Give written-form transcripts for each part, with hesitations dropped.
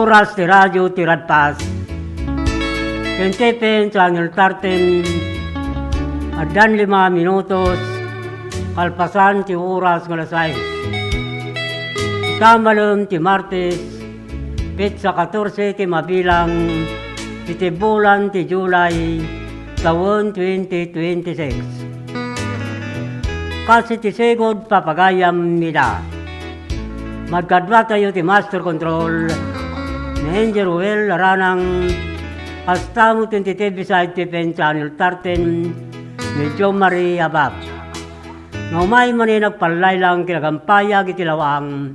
oras ti radyo ti Radpas. Kentepen sa Angel Tarten, adan 5 minutos, kalpasan ti oras ng alas 6. Kamalum ti Martes, petsa 14 ti mabilang, iti bulan ti July, taon 2026. Kasi ti segod papagayam nila. Magkadwa tayo ti Master Control, ni Angel Ruel Laranang, hasta mo 23 beside ti Pensanil Tarten, ni Jo Marie Abab. Ngaumay man nagpalay lang kinagampayag itilawang,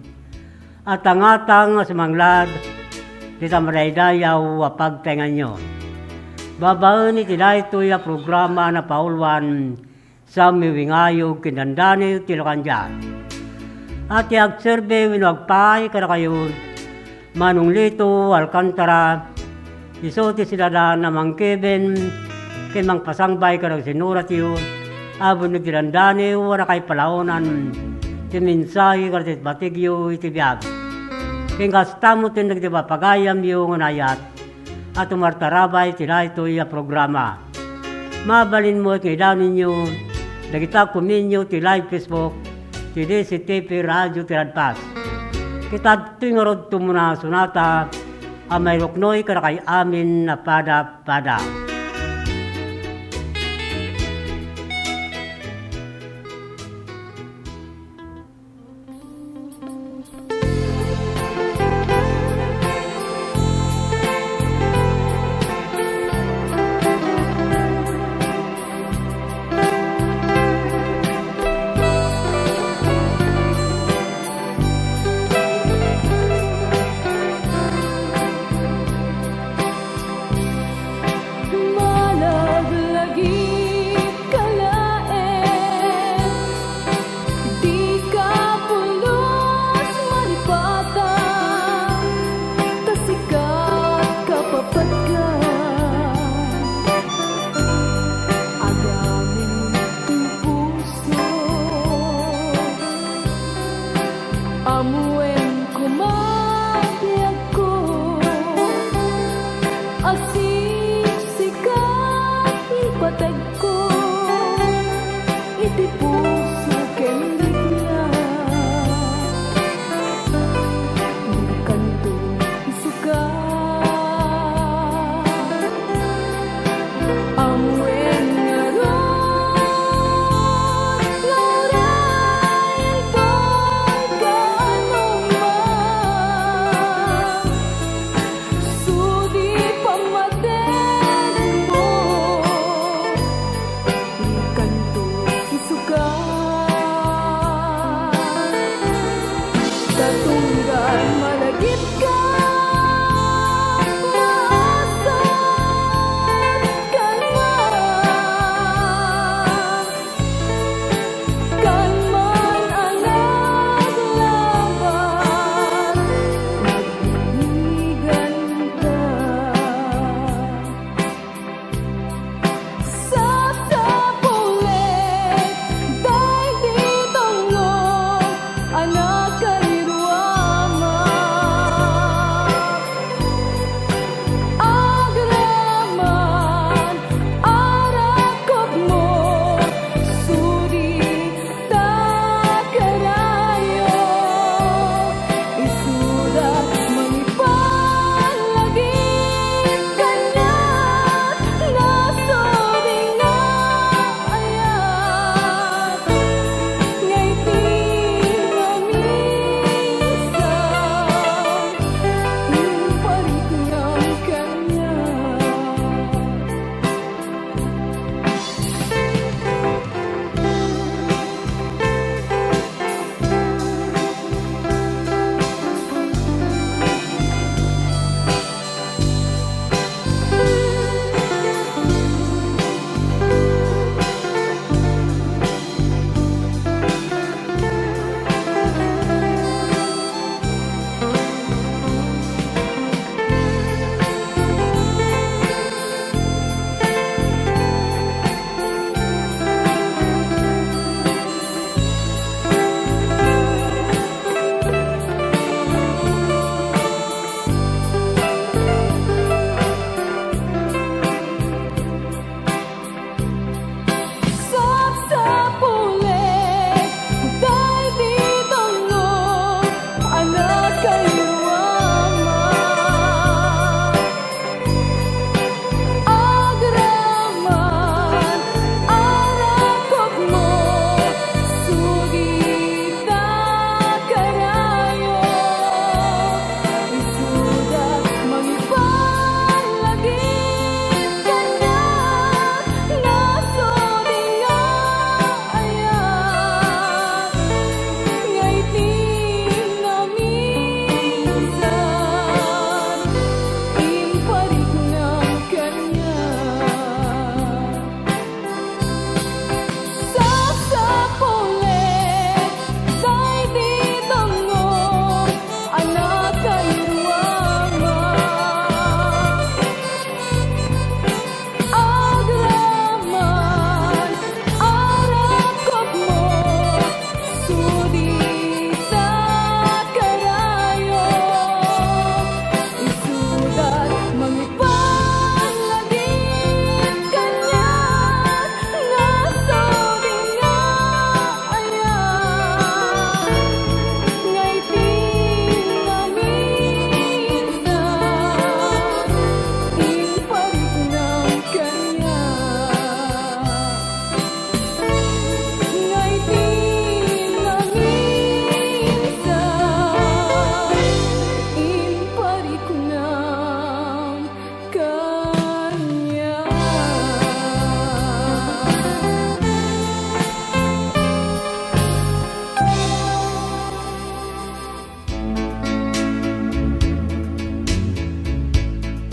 at angatang sumanglad, di tamaraydayaw wapagtengan nyo. Babaan iti ito'y programa na paulwan sa miwingayog kinandani tilokandyan. At iagserbe winagpay kada kayo, Manong Lito, Alcantara, isoti sila na mangkeben, kay mang pasangbay kada sinurat yun, abon nagtilandani, wala kay palaonan, timinsahi kada batigyo itibiyag. Kaya kasta mo tin nagdibapagayam yung ayat, at umartarabay sila ito'y programa. Mabalin mo at ngailan ninyo, nagita kuminyo ti live Facebook, ti DCTP Radio ti Radpas. Kita ito'y ngarod tumuna sunata, may ruknoy kada kay amin na pada-pada. Sudi pamat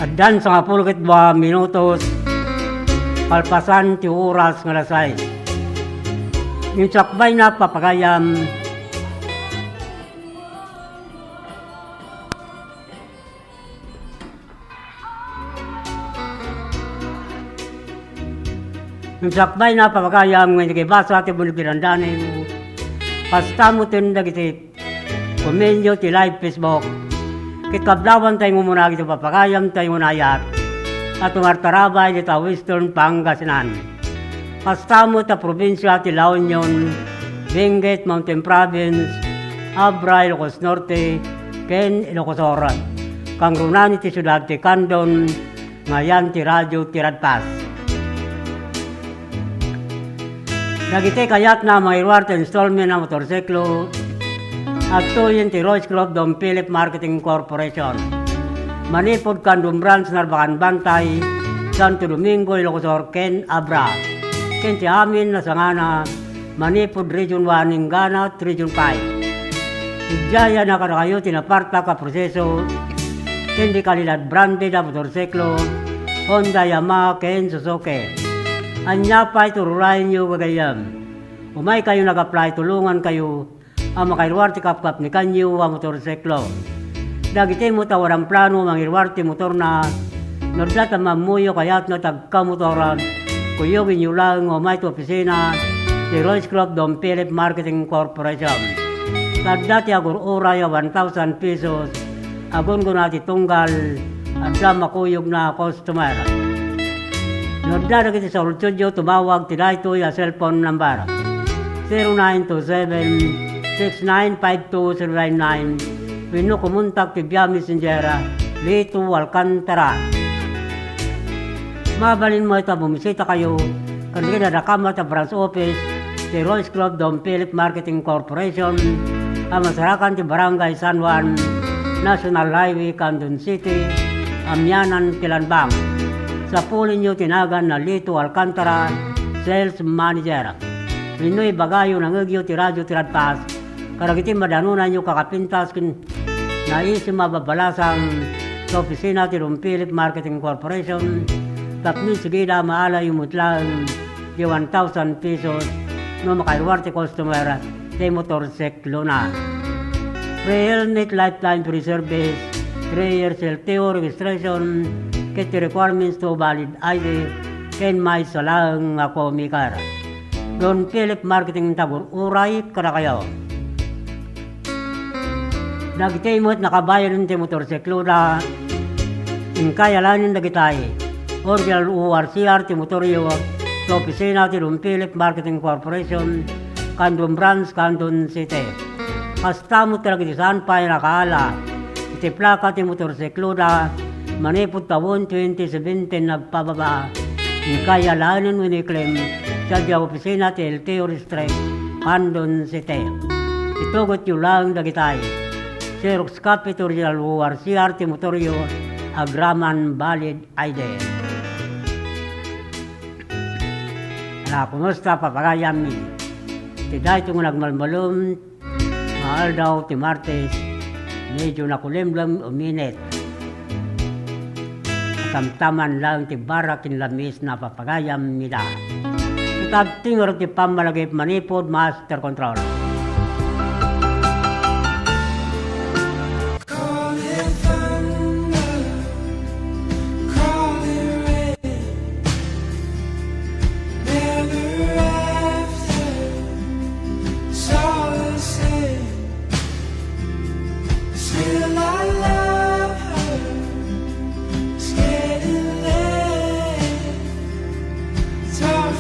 Addan sa nga 2 minutos, palpasan ti oras nga lasay. Yung sakbay na papagayam, ngayon basa ti bunig pinandanin, pasta mo tindag iti komedyo ti live Facebook, kitkablawan tayo muna ito papagayam tayo unayat, at umartarabay ito Western Pangasinan. Pasta mo ta probinsya ti La Union, Benguet, Mountain Province, Abra, Ilocos Norte, Ken, Ilocos Sur, kang runani ti syudad ti Candon, ngayan ti radyo ti Radpas. Nagiti kayat na mga irwarte installment na motorsiklo at tuyin ti Royce Club Dom Philip Marketing Corporation. Manipod Candon Branch Narbacan Bantay, Santo Domingo, Ilocos Sur, Ken, Abra. Ken ti amin na sangana Manipod Region 1, Ingana, Region 5. Ijaya na kayo tinaparta ka proseso, ken di kalidad branded na motorsiklo, Honda, Yamaha, Ken, Suzuki. Anya pa itururayan nyo gagayam. Umay kayo nag-apply, tulungan kayo ang makairwarte kapkap ni kanyo ang motorsiklo. Dagiti mo tawarang plano mangirwarte motor na nordata mamuyo kayat na tagkamotoran, kuyogin nyo lang umay to opisina ti Royce Club Dom Philip Marketing Corporation. Tagdati agur oray 1,000 pesos, agon ko na titunggal at sa makuyog na customer. Nordada kita sa studio, tumawag tinaytoy a cellphone number 0927-6952-099. Pino kumuntak ti Via Messenger, Lito Alcantara. Mabalin mo ito, bumisita kayo, kanina nakama sa branch office, ti Royce Club Dom Philip Marketing Corporation, ang masarakan ti Barangay San Juan, National Highway, Candon City, Amyanan, Kilanbang. Sa pulin nyo tinagan na Lito Alcantara, Sales Manager. Pinoy bagayo ng agyo ti radyo ti Radpas, karagiti madanunan nyo kakapintas na isi mababalasang sa opisina ti Dom Philip Marketing Corporation, tapni sigida maala yung mutlang di 1,000 pesos no makairwarte customer ti motorsiklo na. Pre-helmet lifetime free service, 3 years LTO registration, ket requirements to valid ID, ken may salang ako mikar. Don Philip Marketing Tagur, uray kada kayo. Nagtimot nakabayan ti motorsiklo na inkayalanin nagitay. Original URCR ti motoryo sa opisina ti Dom Philip Marketing Corporation, Candon Branch, Candon City. Hasta mo talaga ti saan pa nakaala. Iti plaka ti motorsiklo na manipod taon 2017 nagpababa. Inkayalanin winiklem sa di opisina ti LTO District, Candon City. Itugot yung lang dagitay. Xerox copy to original URCR ti motoryo agraman valid ID. Kumusta papagayam ni? Tiday itong nagmalmalom, mahal daw ti Martes, medyo nakulimlam uminit. Tamtaman lang ti barakin lamis na papagayam nila. Itagtingor ti pamalagip Manipod Master Control.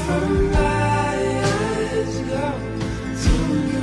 From my eyes go to you.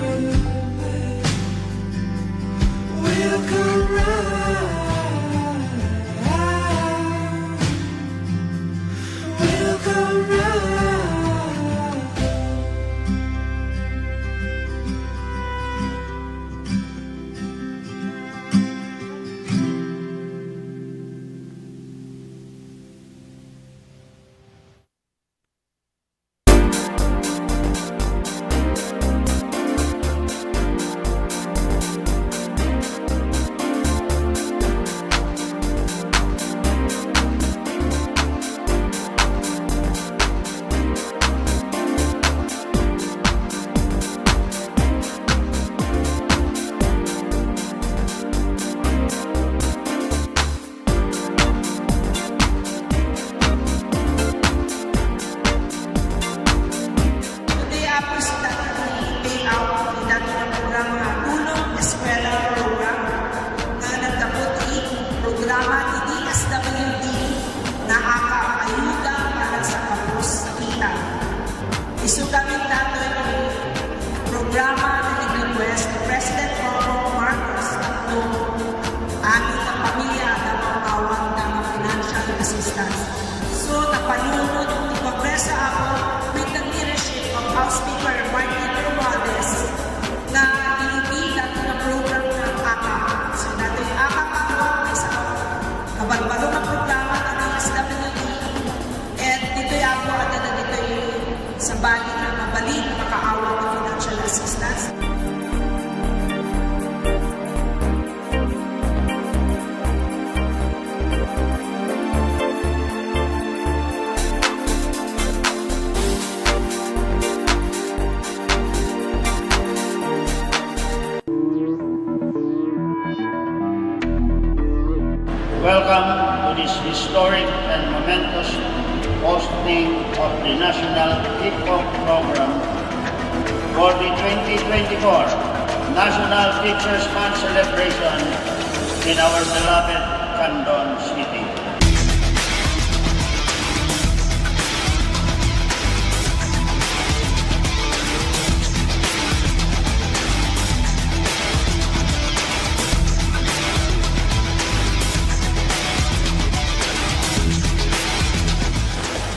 and momentous hosting of the National Hip-Hop Program for the 2024 National Teachers Month celebration in our beloved Candon City.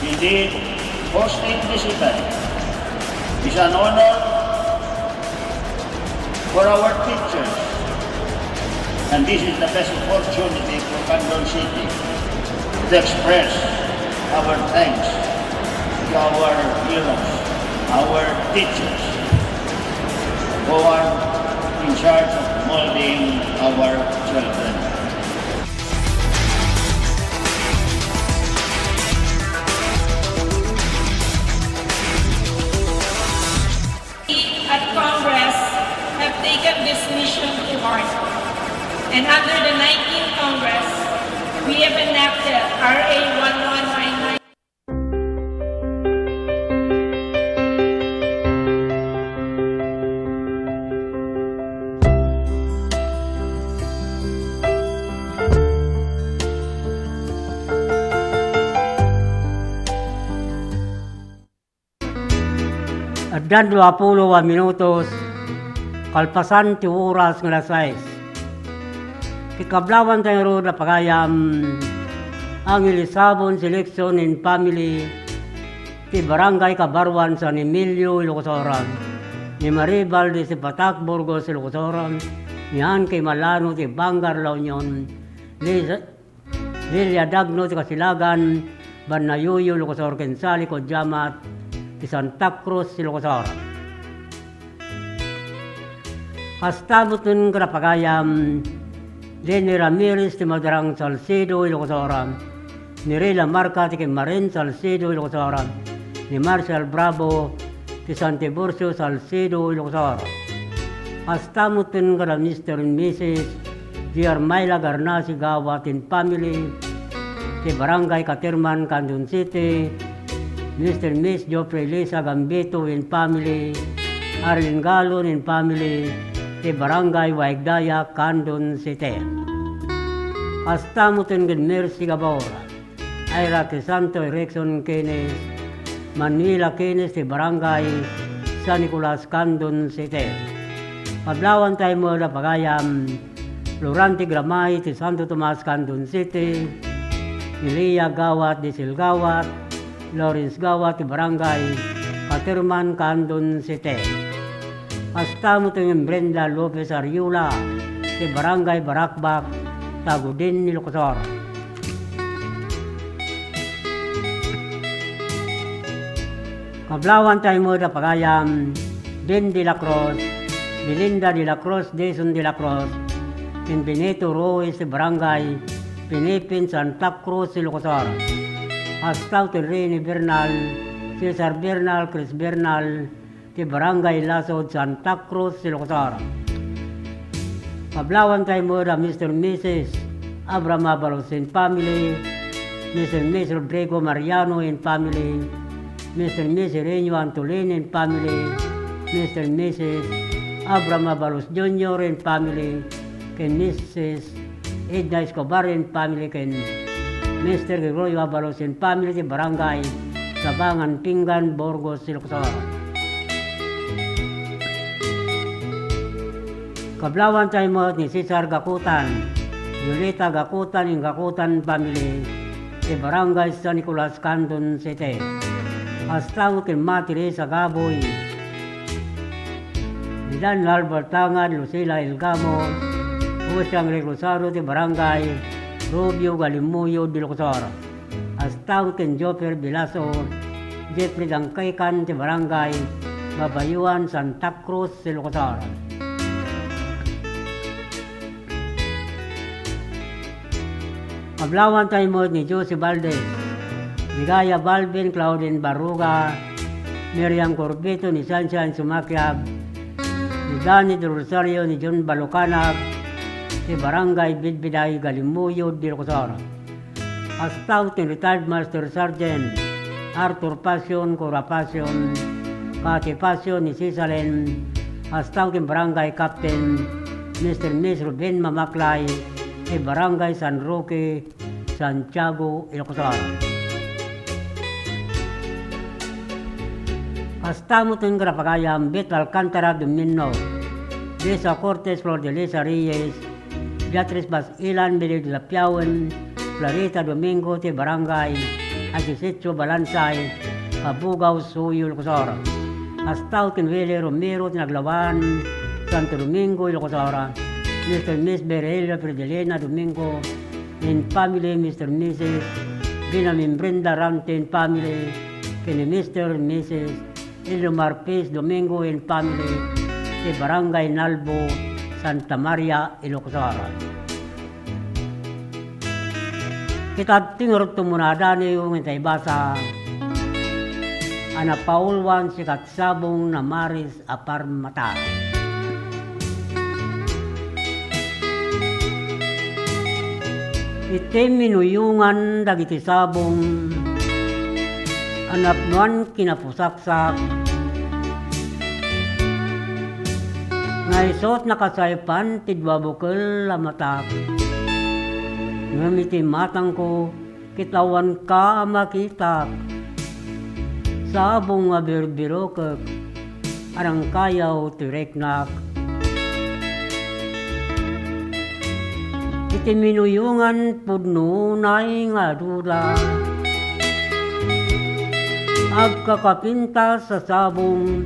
Indeed, hosting this event is an honor for our teachers, and this is the best opportunity for Candon City to express our thanks to our heroes, our teachers, who are in charge of molding our children. At Congress have taken this mission to heart. And under the 19th Congress, we have enacted RA 1199. At dan 20 minutos, kalpasan ti oras ng alas 6. Kikablawan tayo ro na pagayam ang Ilisabon Selection in Family ti Barangay Kabarwan San Emilio, Ilocos, ni Maribal de Sipatak, Burgos, Ilocos, ni Han kay Malano ti Bangar, La Union, Lilia Dagno ti Kasilagan, Banayuyo, Ilocos, Kensali, Kodyamat, ti Santa Cruz, Ilocos. Kastamot nun karapagayam, Lenny Ramirez ti Madarang Salcedo, Ilocos, ni Rela Marca ti Marin Salcedo, Ilocos, ni Marshall Bravo ti Santiburcio, Salcedo, Ilocos. Kastamot nun kara Mr. and Mrs. Giarmayla Garnasi Gawat in Family, ti Barangay Katirman, Candon City, Mr. and Miss Joffrey Lisa Gambito in Family, Arlene Galon in Family, ti Barangay Waigdaya, Candon City. Kastamutin gid Mercy Gabora, Ira Santo Erection Keynes, Manila Keynes ti Barangay San Nicolas, Candon City. Pablawan tayo mo na pagayam, Florante Gramay ti Santo Tomas, Candon City, Ilia Gawat di Silgawat, Lawrence Gawat ti Barangay Katirman, Candon City. Kastamot ng Brenda Lopez Ariula ti Barangay Barakbak, Tagudin, Ilocos. Kablawan tayo mo na pagayam, Den de la Cruz, Belinda de la Cruz, Jason de la Cruz, in Benito Ruiz ti Barangay Pinipin, Santa Cruz, Ilocos. Hastaw ti Rene Bernal, Cesar Bernal, Chris Bernal, ti Barangay Lasod, Santa Cruz, Ilocos. Pablawan tayo mo na Mr. and Mrs. Abraham Avalos in Family, Mr. and Mrs. Rodrigo Mariano in Family, Mr. and Mrs. Reño Antolin in Family, Mr. and Mrs. Abraham Avalos Jr. in Family, ken Mrs. Edna Escobar in Family, ken Mr. Gregorio Avalos in Family, ti Barangay Sabangan, Pinggan, Burgos, Ilocos. Kablawan tayo mo ni Cesar Gakutan, Yulita Gakutan in Gakutan Family, ti Barangay San Nicolas, Candon City. Hastaw ken Ma Teresa Gaboy, Milan Albertangan, Lucila Elgamo, Usang Reclusaro ti Barangay Rubio Galimuyo, Ilocos. Hastaw ken Joper Bilaso, Jeffrey Dangkaykan ti Barangay Babayuan, Santa Cruz, Ilocos. Pablawan tayo mo ni Josie Valdez, Ligaya Balvin, Claudine Baruga, Miriam Corbito, ni Sunshine Sumakyab, ni Danny de Rosario, ni John Balucanag, si Barangay Bidbiday, Galimuyo, Ilocos. Astautin Retired Master Sergeant Arthur Passion Corapasion Kati Passion Isisalen Astautin Barangay Captain Mr. Miss Ruben Mamaklay Barangay San Roque Santiago, Ilocos. Astamutin Grapagayam, Bet Alcantara Domino, Desa Cortes Flor de Lisa Reyes, Beatriz Bas Ilan Mili de la Piauen, Clarita Domingo de Barangay, Agisecho Balansay, Abugaw Suyo, Ilocos. Astautin Vele Romero, Tinaglawan, Santo Domingo, Ilocos. Mr. Miss Berelia Fredelena Domingo, in family, Mr. Mrs. Binamin Brenda Ramten family, kini Mr. Mrs. Ilomar Pez Domingo in family, sa Barangay Nalbo, Santa Maria, Ilocos. Kita tingurot tumunada niyo ng taibasa, ana Paulwan si Katsabong na Maris Aparmata. Iti minuyungan dagiti sabong anapnuan kinapusaksak nga isot nakasaypan tidwabukal lamatak ngamiti matang ko kitawan ka makitak sabong nga birbirokek arang kayaw tireknak iti minuyungan pudnunay nga duda agkakapinta sa sabong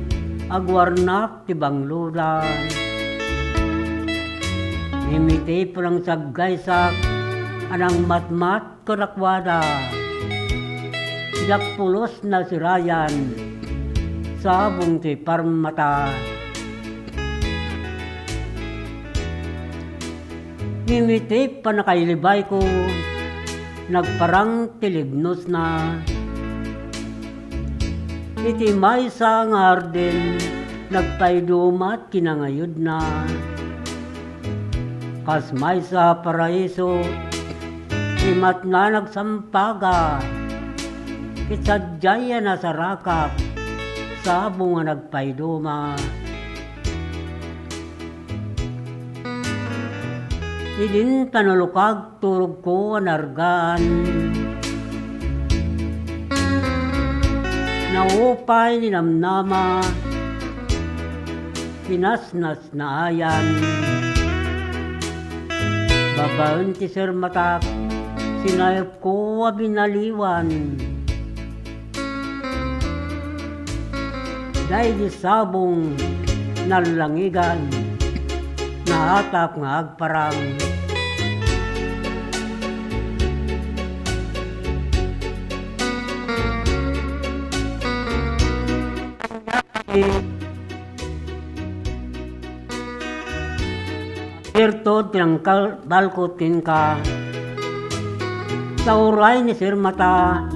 agwarnak ti bangluda imiti pulang saggaysak anang matmat karakwada jakpulos na sirayan sabong ti parmata imiti panakailibay ko, nagparang tilignos na. Iti may sa ngarden, nagpaidumat kinangayod na. Kas may sa paraiso, imat na nagsampaga. Kitsadyaya na sa rakap, sabong nga nagpaiduma. Idin tanulukag turog ko anargan naupay ninamnama pinasnas na ayan babaen ti Sir Matak sinayop ko abinaliwan dahil di sabong nalangigan naatap nga agparang Pirtod tinangkal balkotin ka sa uray ni Sir Mata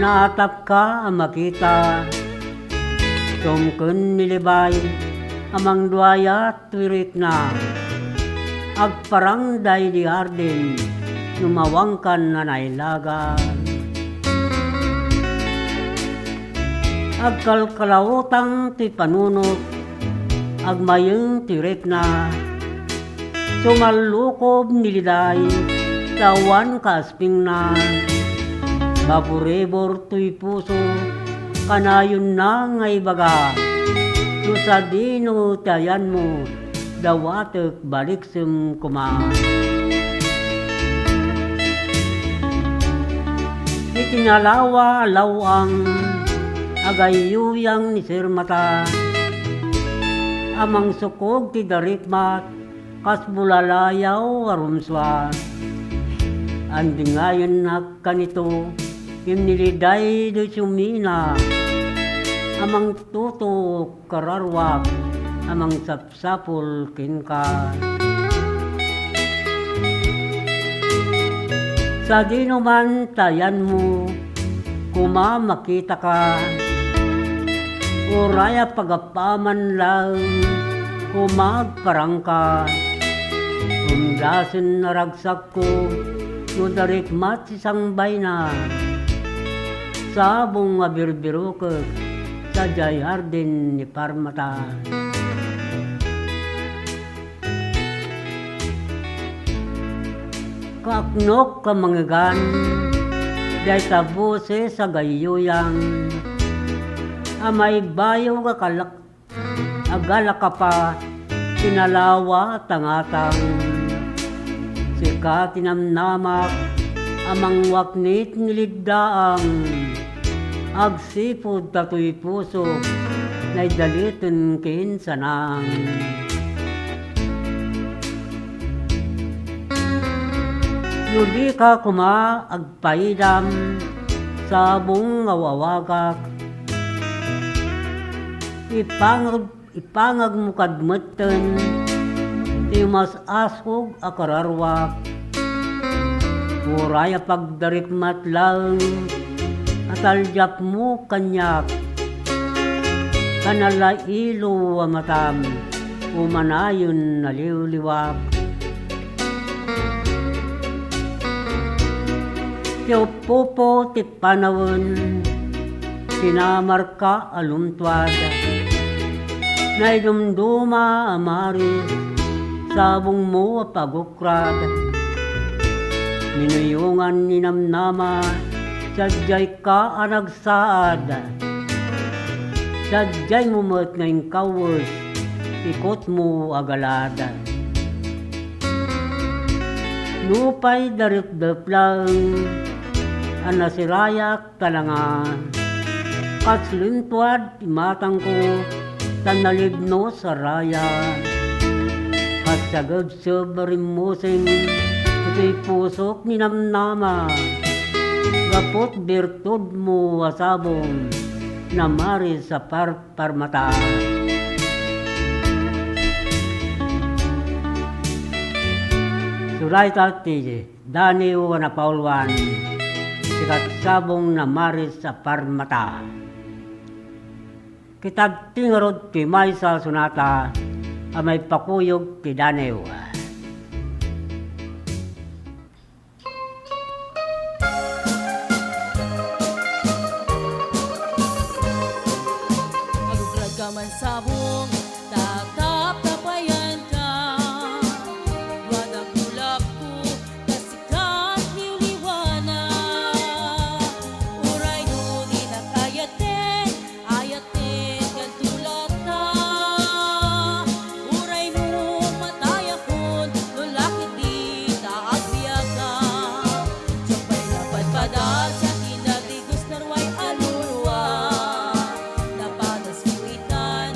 naatap ka ang makita sumkun nilibay amang duaya twirik na agparang day di arden numawangkan na nailaga agkalkalawutang ti panunot agmayeng tirek na sumalukob niliday tawan kasping na baburebor tuy puso kanayon na ngay baga sa dino tayan mo dawatek baliksem kuma itinalawa lawang agayuyang ni Sir Mata amang sukog ti darikmat kas bulalayaw arumswa anding ngayon kanito imniliday do sumina amang tutok kararwak amang sapsapul kinka sa dinuman tayan mo kumamakita ka uraya pagapaman lang kumagparang ka umdasin na ragsak ko Nudarik mat isang bayna. Sabong nga birbiro ka sa jay hardin ni Parmata. Kaaknok ka mangigan, jay tabose sa gayuyang. Amay bayo ka kalak, agala ka pa, tinalawa tangatang. Sika tinamnamak, amang waknit niliddaang. Agsipod tatoy puso, na'y dalitin kinsanang. Yudi ka kuma agpaidam, sabong awawagak. Ipangag mo kadmatan, timas asog akararwak. Uraya pagdarikmat lang, ataljap mo kanyak. Kanala ilo amatam, umanayon na liwliwak. Tiyopopo ti panawon, sinamarka alumtwad. Naidumduma amaris, sabong mo pagukrad. Minuyungan ninamnama, sadyay ka anagsaad. Sadyay mo mat ngayong kawas, ikot mo agalada. Lupay darit-dap lang, anasirayak talanga. Katslintwad imatang ko, tanalibno sa raya. Katsagad sa barimmusing, ito'y pusok ninamnama. Gapot birtud mo asabong, namari sa parmata. Suray tati, Daniel na Paulwan, sikat sabong namari sa parmata. Kitag tingarod ti may sa sunata, amay pakuyog ti Daniel. Agugrad ka man sabong, tatap tapayan ka. Duwadang tulak ko, kasikat liwliwana. Uray no di nakayaten, ayaten kan tulak na. Uray no matayakon, lulakit di taagbiyaga. Sabay napadpadal sa tinadigos narway alurwa. Napadas kuitan,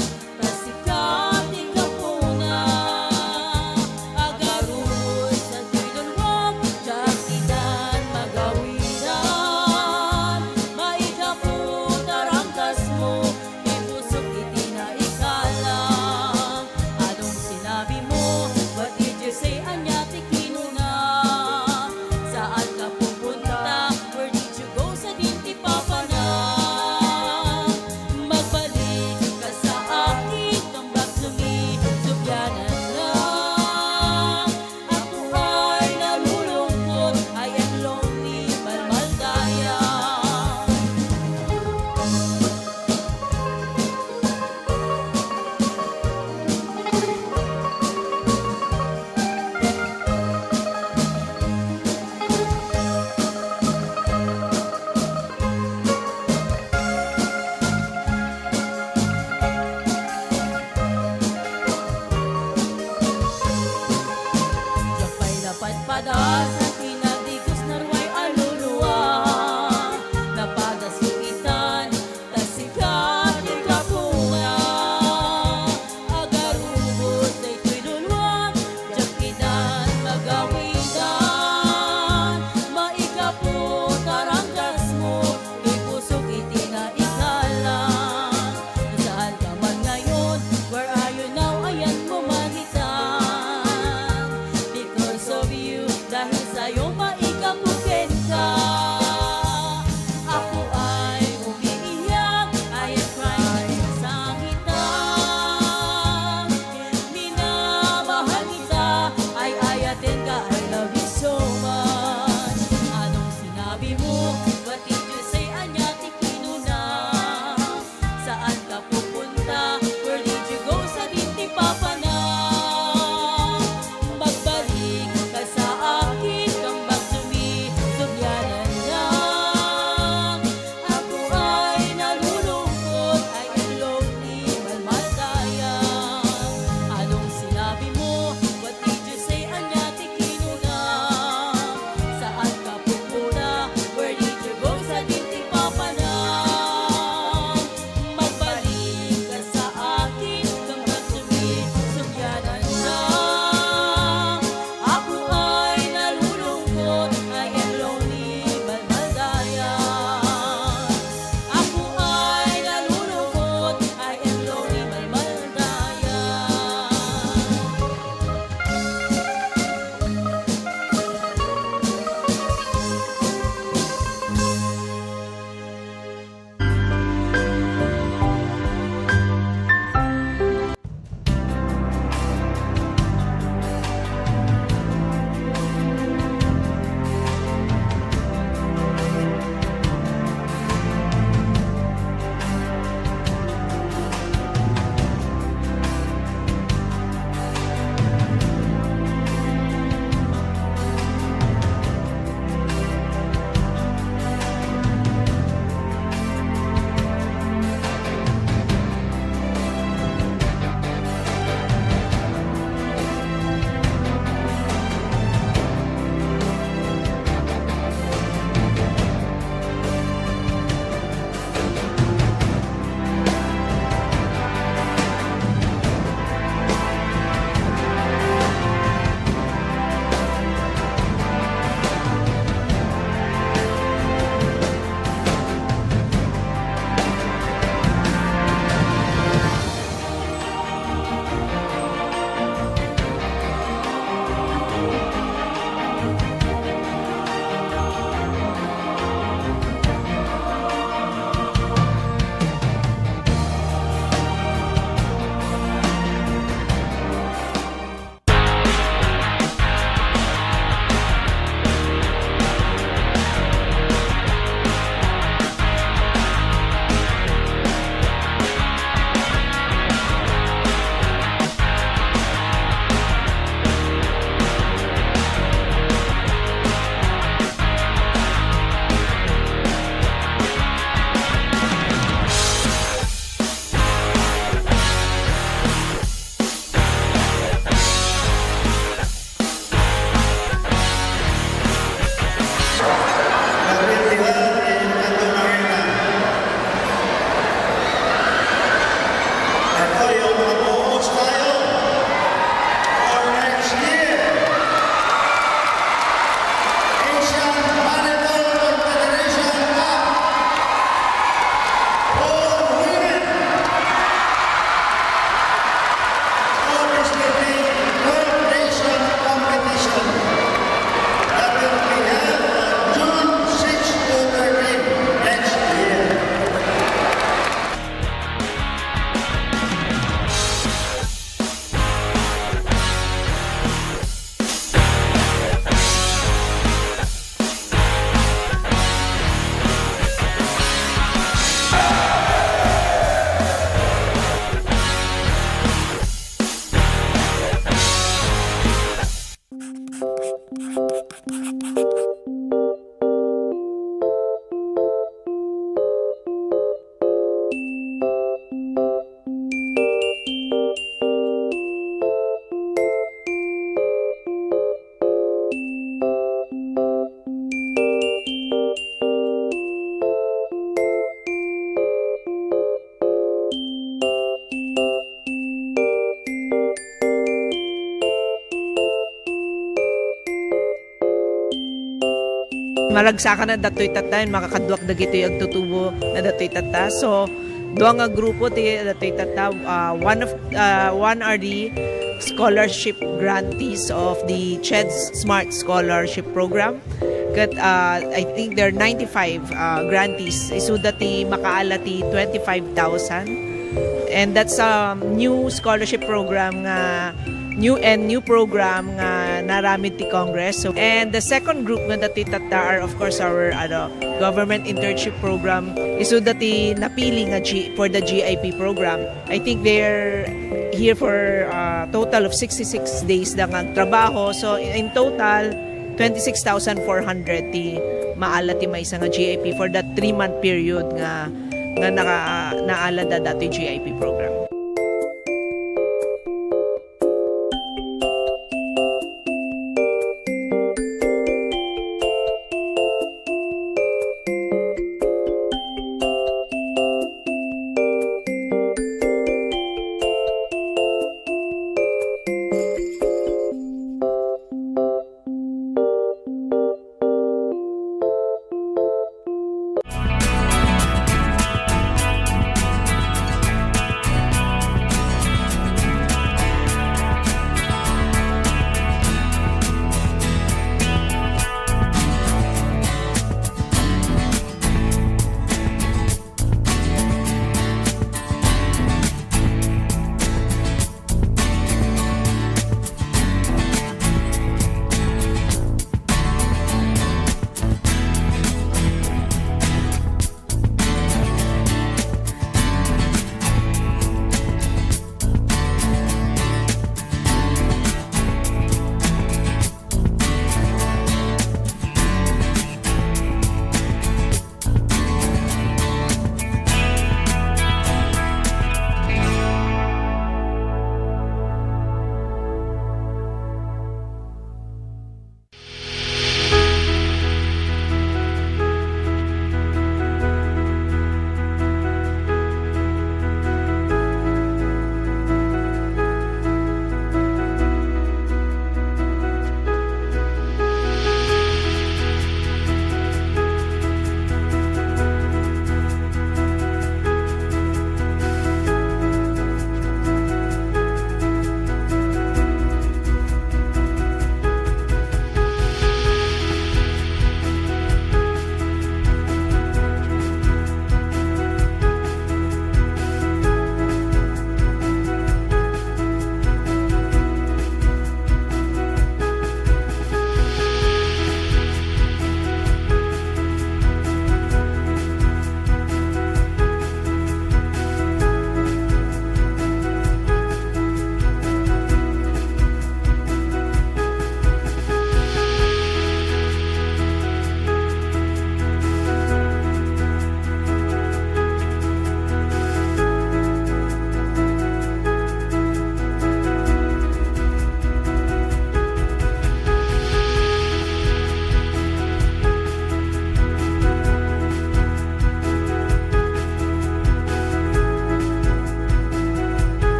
maragsakan na datoy tata, makakaduak dagito yung tutubo na datoy tata. So, doang nga grupo ti datoy tata, one are the scholarship grantees of the CHED's Smart Scholarship Program. Kat, I think there are 95 grantees. Isu dati makaalati 25,000. And that's a new scholarship program nga new program nga naramid ti Congress. So, and the second group nga dati tata are of course our government internship program. Isu dati napili nga for the GIP program. I think they're here for a total of 66 days lang ang trabaho. So in total 26,400 ti maala ti may nga GIP for that 3-month period nga naala da dati GIP program.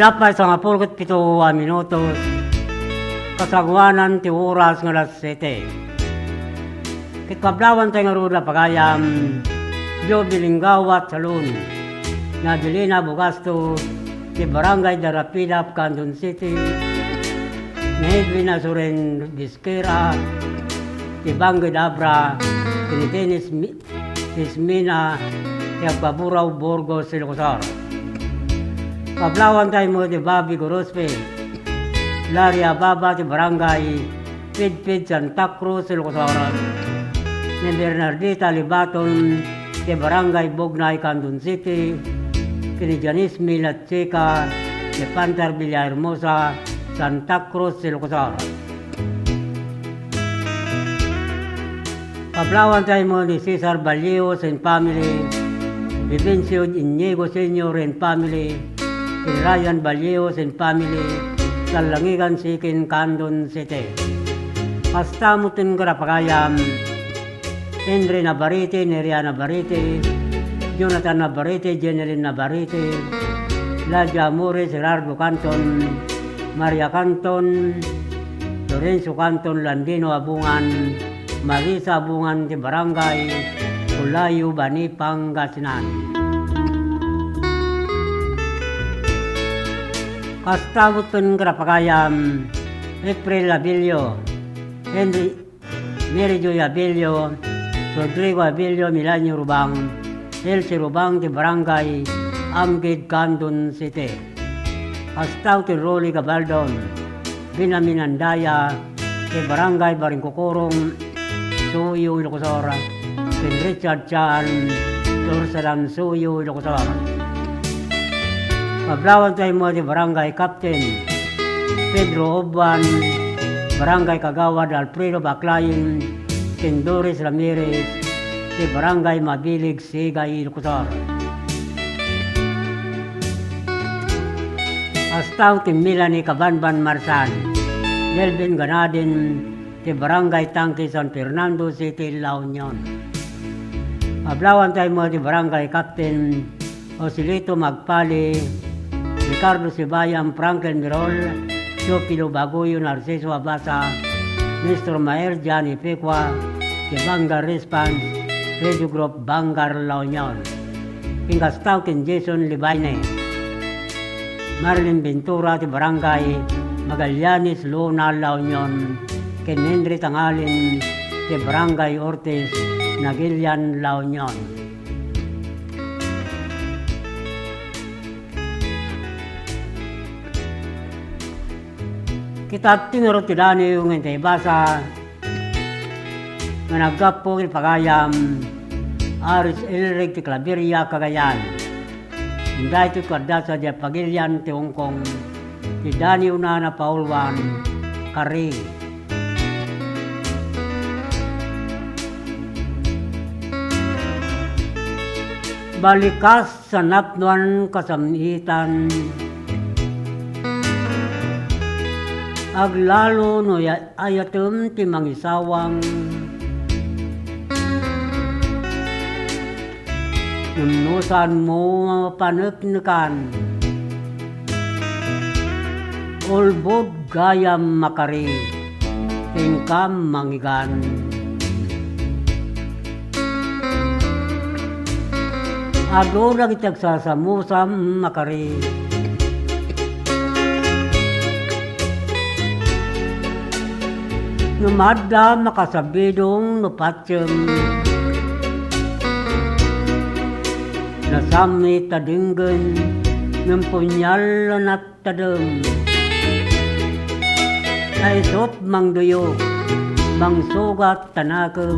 dapat sa nga 47 minutos, kasagwanan ti oras nga alas 7. Kitpablawan tayo nga ruda pagayam, Diyo Bilinggawat Salon, na Dilina Bugasto, ti Barangay Darapilap, Candon City, na Edwin Asuren Bisquera, ti Bangay Dabra, ti Dennis Tismina, ti Agbaburaw Burgos, Silocosar. Pablawan tayo mo ti Bobby Gorospe, Larry Ababa, ti Barangay Pidpid, Santa Cruz, Silocosar, ni Bernardita Libaton, ti Barangay Bognay, Candon City, kini Janice Milatsika, ti Pantar Villahermosa, Santa Cruz, Silocosar. Pablawan tayo mo ni Cesar Balios and family, Vivencio Inigo Senior and family, si Ryan Balios and family, Talangigan Sikin, Candon City. Pastamutin Karapagayam, Henry Navarrete, Neria Navarrete, Jonathan Navarrete, Jeneline Navarrete, Ladia Amores, Gerardo Canton, Maria Canton, Lorenzo Canton, Landino Abungan, Marisa Abungan di Barangay Ulayu, Bani, Pangasinan. Kastabutan Karapagayam, April Abilio, Henry Mary Joy Abilio, Rodrigo Abilio, Milanio Rubang, Elsie Rubang di Barangay Amgid, Candon City. Kastabutan Rolly Gabaldon, Binamin Andaya, di Barangay Baringkukurong, Suyo, Ilocosora, St. Richard Chan, Torsalan, Suyo, Ilocosora. Pablawan tayo mo di Barangay Captain Pedro Oban, Barangay Kagawad Alfredo Baclayin, St. Doris Ramirez, di Barangay Mabilig, Sigay, Ilocosora. Astaw ti Milani Cabanban Marsan, Delvin Ganadin, di Barangay Tangke, San Fernando City, La Union. Pablawan tayo mo di Barangay Captain Osilito Magpali, Ricardo Sibayam, Franklin Mirol, Chopilo Baguyo, Narciso Abasa, Mr. Maer, Johnny Pekwa, di Bangar Response, Radio Group Bangar, La Union. Pingastaw kin Jason Libayne, Marilyn Ventura, di Barangay Magallanes, Luna, La Union. Ken Henry Tangalin, di Barangay Ortiz, Nagilian, La Union. Kita tinuro tidani yung intay basa, managap po pagayam, Aris Elric ti Claveria, Cagayan. Hinday ti Kardasa di Pagilian ti Hong Kong, ti Dani Unana Paulwan, Kari. Balikas sa napnuan kasamitan, aglalo no ayatem ti mangisawang, nunusan mo paneknekan, ulbod gayam makari, tingkam mangigan. Ado na kitag sasamusam makari. Numadda makasabidong nupatsem, nasami tadinggan, numpunyal na tadem. Ay sop mangduyo, mangsugat tanakam.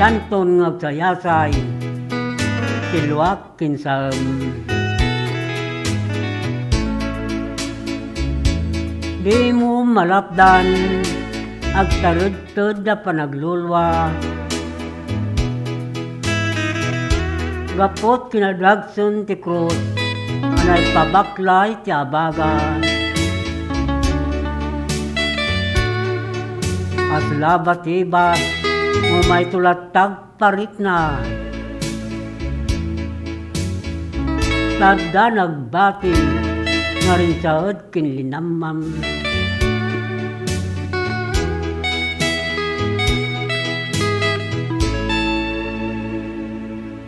Kanton ngagtayasay, kilwak kinsam. Di mo malapdan, agtarud-tud na panaglulwa. Gapot kinadagson ti krus, anay pabaklay ti abaga. Aslabat ibat, may tulatag parit na. Tadda nagbati nga rin saad kinlinamam.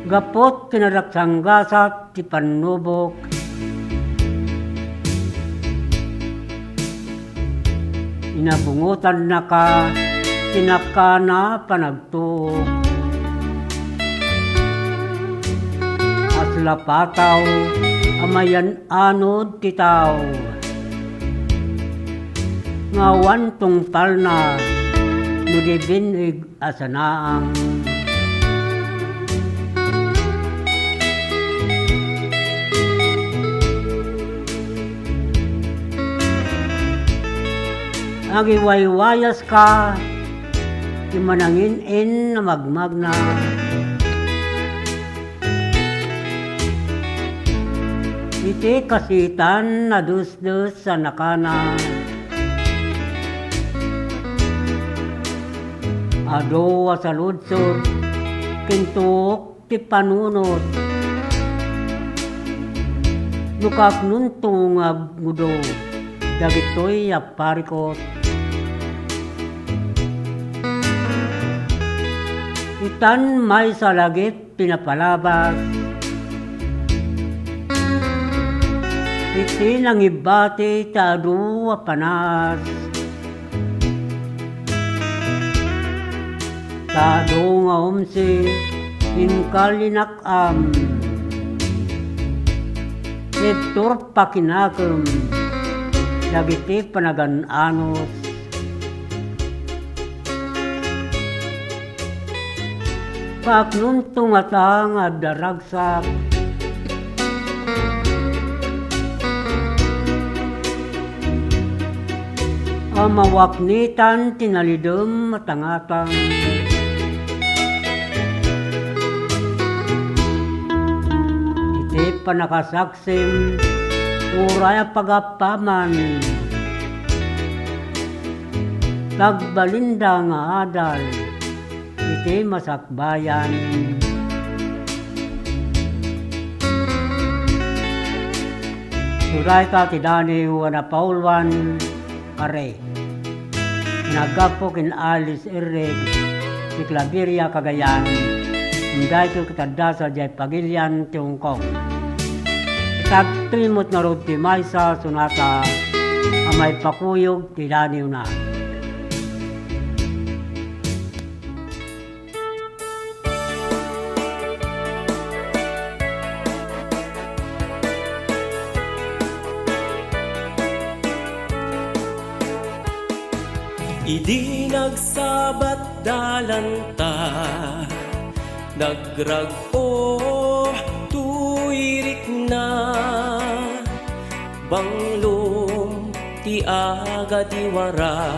Gapot kinaraksanggasat ti panubok, inabungutan na ka, tinakana panagtuog. Asla pataw, amayan anod titaw. Ngawan tungpal na, nudibinig asanaang. Agiwaywayas ka, imanangin-in na magmagna. Iti kasitan na dus-dus sa nakana. Ado sa ludsod, kintuok ti panunot. Nukak nuntong gudo, dagitoy aparikot. Itan may salagit pinapalabas. Iti nangibati taadu panas. Taadu nga umsi inkalinakam. Itur pakinakem dagiti panagananos. Paknun tungatang at daragsak. Amawaknitan tinalidem matangatang. Iti panakasaksim uraya pagapaman. Tagbalinda nga adal. Iti masakbayan. Suray ka tidani wana paulwan kare. Nagapo kin alis irreg si Claveria Cagayan. Unday ko katanda sa Jay Pagilian Tiongkok. Itagtrimot na rod ti Maysa sunata amay pakuyog tidani na. Idi nagsabat dalanta, nagrag-o tuirik na, banglom ti aga diwara,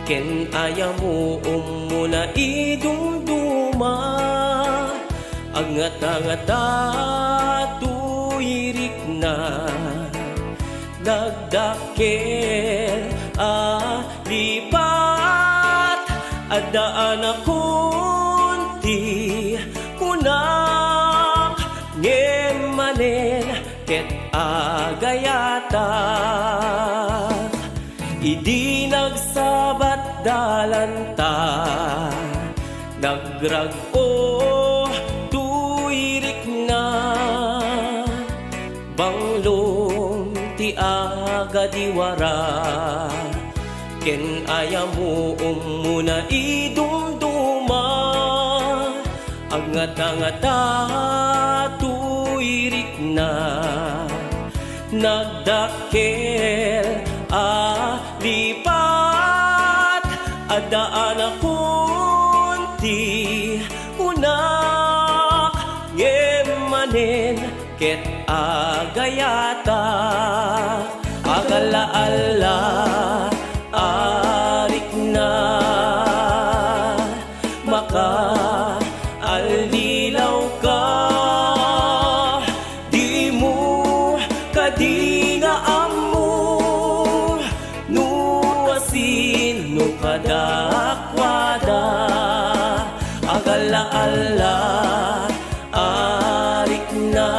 ken ayamu umuna idumduma, angata-ngata tuirik na, nagdakel lipat adaan akunti kunak ngemanen ket agayata idi nagsabat dalanta nagrag-o tuirik na banglom ti aga diwara ken ayamu umuna idumduma angata-ngata tuirik na nagdakel lipat adaan akunti unak ngemanen ket agayata agala-ala arik na maka alilaw ka di mo kadingaan mo nuasin no kadakwada agala-ala arik na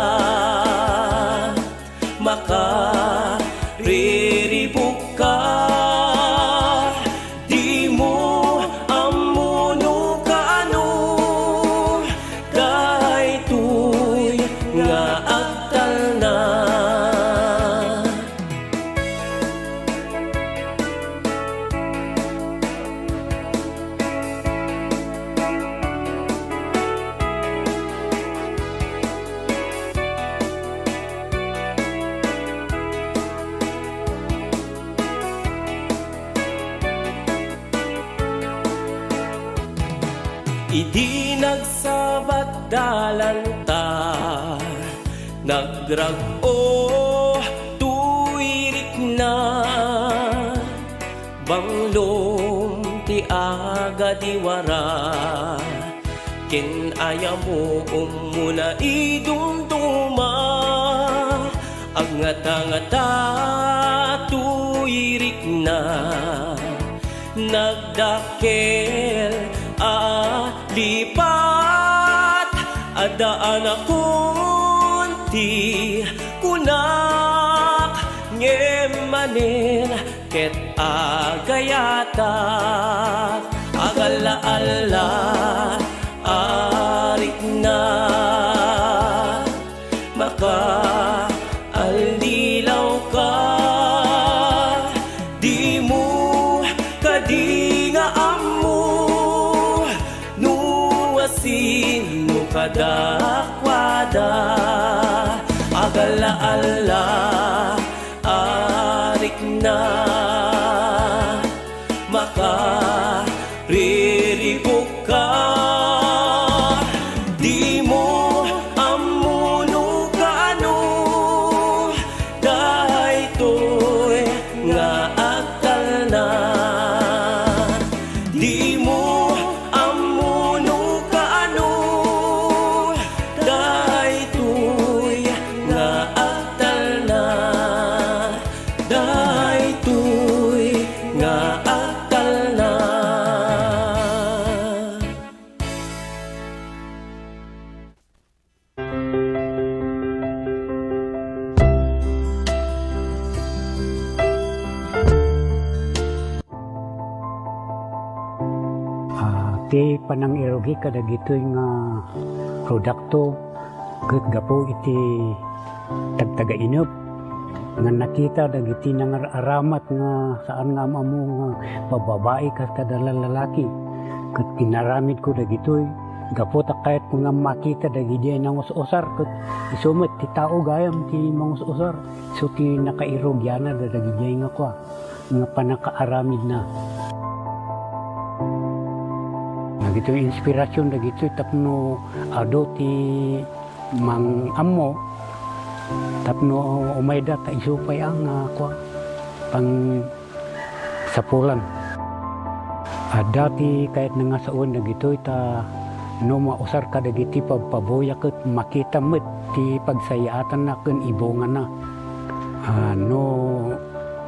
Idi nagsabat dalanta, nagrag-o tuirik na, banglom ti aga diwara, ken aya mo umuna idumduma, angata-ngata tuirik na, nagdakel lipat, adaan akong ti kunak, ngemanin ket agayatak, agala-ala arik na, maka alilaw ka, di mo kadinga amo, nuwasin mo kadakwada, agala-ala arik na, maka riribok ka, di mo amuno kaano, dahito'y nga aktal na, di mo amuno kaano, dahito'y nga aktal na, dahito'y nga aktal na. Ti panang irogi kada gito'y nga produkto ket gapo iti tagtaga inop nga nakita dagiti nangaramat nga saan nga amo nga bababae kas kada lalaki ket pinaramid ko dagitoy gapo ta kahit nga makita dagiti nang usar ket isumet ti tao gayam ti mangus-usar so ti nakairogyana dagiti nga kwa nga panakaaramid na. Nagito inspirasyon dagito tapno ado ti mang ammo tapno umayda ta isupay ang kwa pang sapulan. Dati kahit nga saon dagito ta no mausar ka dagiti pagpaboya ket makita met ti pagsayaatan na ken ibongan na. No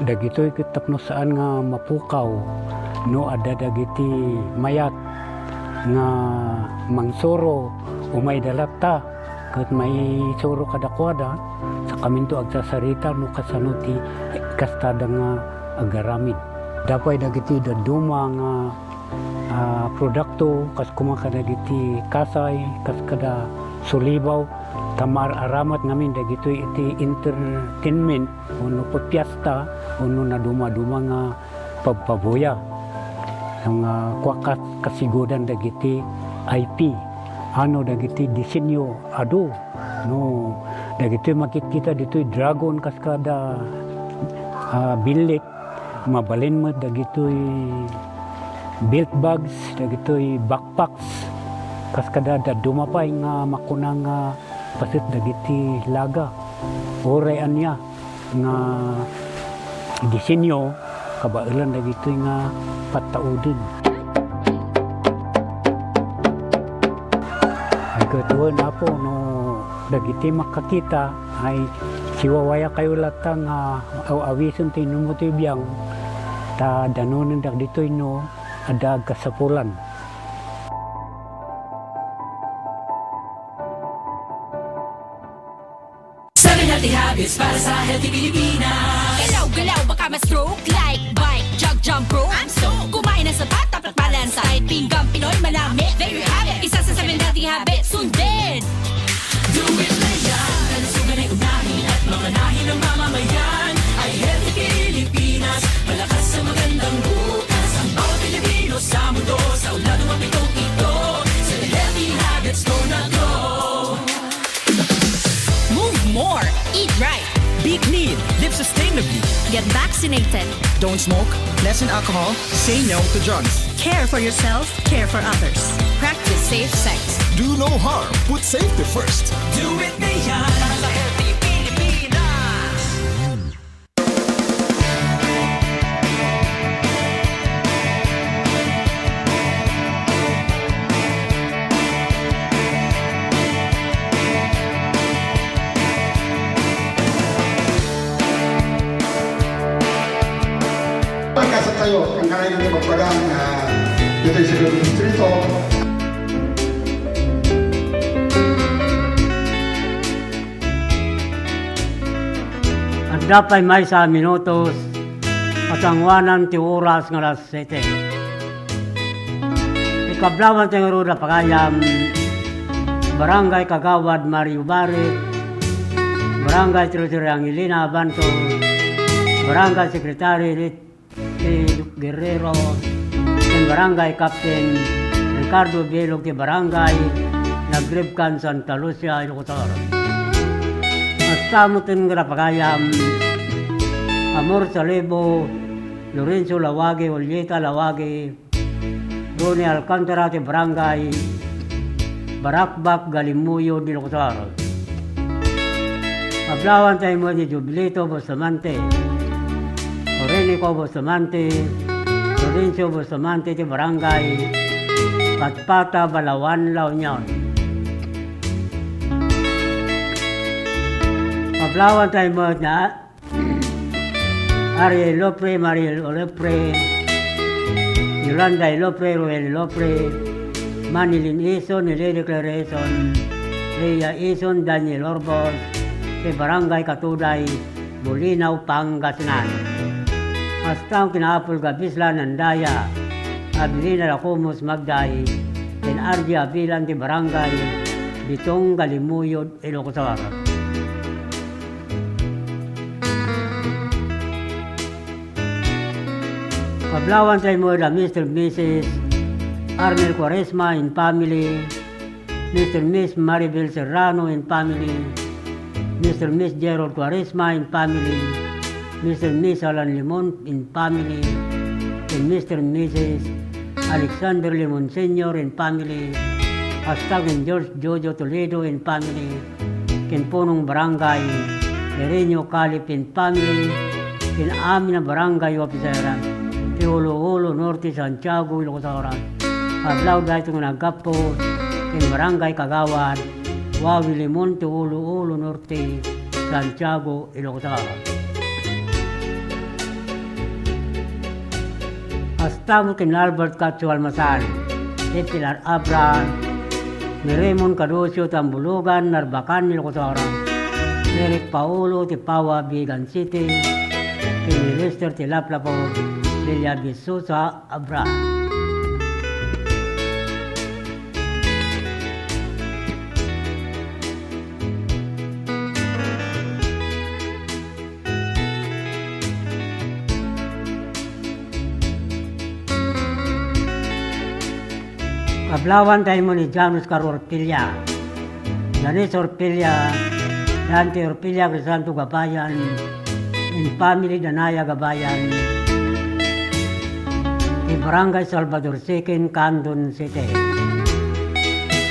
dagito ket tapno saan nga mapukaw no adda dagiti mayat nga mangsuro umay dalata ket may suro kadakwada sa kaminto agsasarita no kasano ti kastada nga agaramid dapay dagiti daduma nga produkto kas kumaka dagiti kasay kas kada sulibaw tamar aramat ngamin dagito iti entertainment uno pagpiesta uno na duma-duma nga pagpaboya ang kwakas kasigudan dagiti IP ano dagiti disenyo ado no dagiti makikita ditoy dragon kaskada bilit mabalin mo dagitoy belt bags dagitoy backpacks kaskada dumapay nga makunang pasit dagiti laga oray anya nga disenyo kabailan dagitoy nga pataudin. Ay katuan na po no dagiti makakita ay siwawaya kayo latang awison tayo numutoy biyang ta danunan dagitoy no adag kasapulan. Healthy habits para sa healthy Pilipinas. Galaw-galaw baka ma-stroke like bike, jump rope. I'm so kumain ng sapat, dapat balance. Kahit pinggang Pinoy manami, there you have it. Isa sa 7 healthy habits, sundin. Do it na yan. Kalusugan ay unahin at mamanahin ng mamamayan. Ay healthy Pilipinas, malakas sa magandang bukas. Ang bawat Pilipino sa mundo, sa uladong mapitong ito. Sa healthy habits, go na go. Move more, eat right. Be clean, live sustainably. Get vaccinated. Don't smoke, lessen alcohol, say no to drugs. Care for yourself, care for others. Practice safe sex. Do no harm, put safety first. Do it na yan. Para sa healthy Pilipinas. Pagkasat tayo, ang kanayin ng magpagang dito sa distrito. At dapat may sa minutos patangwanan ti oras nga alas 7. Ikablawan tayo roda pagayam Barangay Kagawad Mario Bari, Barangay Territory Angelina Abanto, Barangay Secretary Guerrero, and Barangay Captain Ricardo Bielog ti Barangay Nagribkan Santa Lucia, Ilocotor. Astamutin nga pagayam Amor Salebo, Lorenzo Lawage, Olleta Lawage, Rone Alcantara ti Barangay Barakbak Galimuyo, Ilocotor. Ablawan tayo mo di Jubilito Bustamante, Orenico Bustamante, Lorenzo Bustamante ti Barangay Patpata, Balawan, La Union. Ablawan tayo mo na Ariel Lopre, Mariel Olopre, Yolanda Lopre, Roel Lopre, Manilin Ison, Nilede Clareson, Leia Ison, Daniel Orbos, sa Barangay Katuday, Bulinaw, Pangasinan. Hasta ang kinapol Gabisla ng Daya, Abilina Lacumus Magday, and RG Abilan ti Barangay, Bitong Galimuyod, Ilocosar. Kablawan tayo mo na Mr. Mrs. Arnel Quaresma and family, Mr. Miss Maribel Serrano and family, Mr. Miss Gerald Quaresma and family, Mr. Miss Alan Limon and family, and Mr. and Mrs. Alexander Limon Sr. and family, Hashtag and George Jojo Toledo and family, Kenpunong Barangay, Erenio Calip and family, kin amin na barangay officer, Tiolo Norte, Santiago, Ilocosara, Adlaw dahil itong nagkapo, kin Barangay Kagawad, Wawi Limon, Tiolo Norte, Santiago, Ilocosara. Hasta mo kin Albert Cacho Almasal, Pilar Abra, ni Raymond Cadosio, Tambulugan, Narbacan, Ilocosara, Eric Paulo, Tipawa, Bigan City, kin Lester Tilaplapo, Lilia Bisusa, Abra. Kablawan tayo mo ni Janus Orpilla, Janis Orpilla, Dante Orpilla, Crisanto Gabayan, in family Danaya Gabayan, di Barangay Salvador Sikin, Candon City.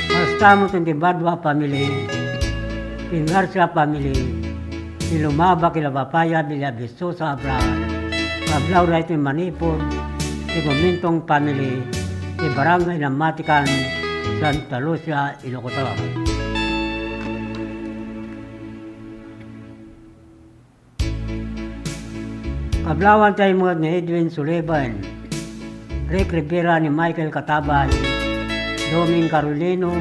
Hasta mo itong di Badwa family, in Garcia family, di Lumaba, Kilabapaya, Villa Vistosa, Abra, Kablaw right in Manipur, di Gumintong family, di Barangay Namatikan, Santa Lucia, Ilocosar. Kablawan tayo mo ni Edwin Sullivan, Rick Rivera ni Michael Katabay, Doming Carolino,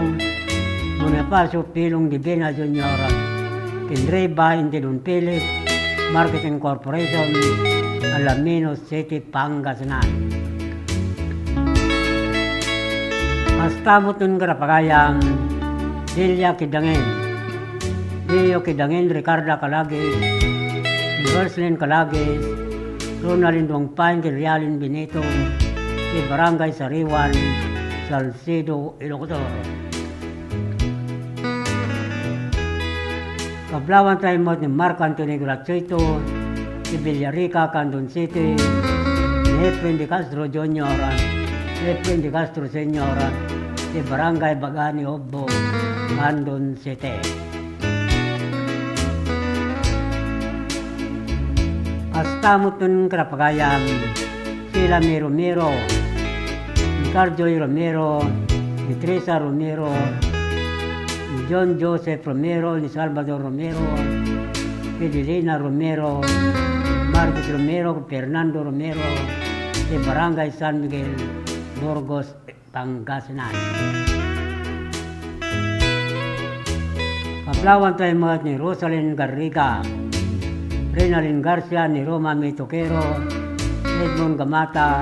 Bonifacio Pilong Divina Jr., Kindrey Bain de Don Philip, Marketing Corporation, Alaminos City, Pangasinan. Hasta mo itong karapagayang Delia Kidangin, Leo Kidangin, Ricarda Calagis, Roslyn Calagis, Ronaldin Dongpain, Rialin Benito, di Barangay Sariwan, Salcedo, Ilocosor. Kablawan tayo mo ni Marco Antonio Gratuito, si Villarica, Candon City, ni Efren de Castro Jr., Efren de Castro Sr., si Barangay Bagani Obbo, Candon City. Astamot nun Karapagayan, sila ni Romero, ni Carjoy Romero, ni Teresa Romero, ni John Joseph Romero, ni Salvador Romero, ni Delina Romero, Marcos Romero, Fernando Romero, si Barangay San Miguel, Burgos, Pangasinan. Kaplawan tayo mga ni Rosalyn Garriga, Renalyn Garcia, ni Roma Mitoquero, Edmond Gamata,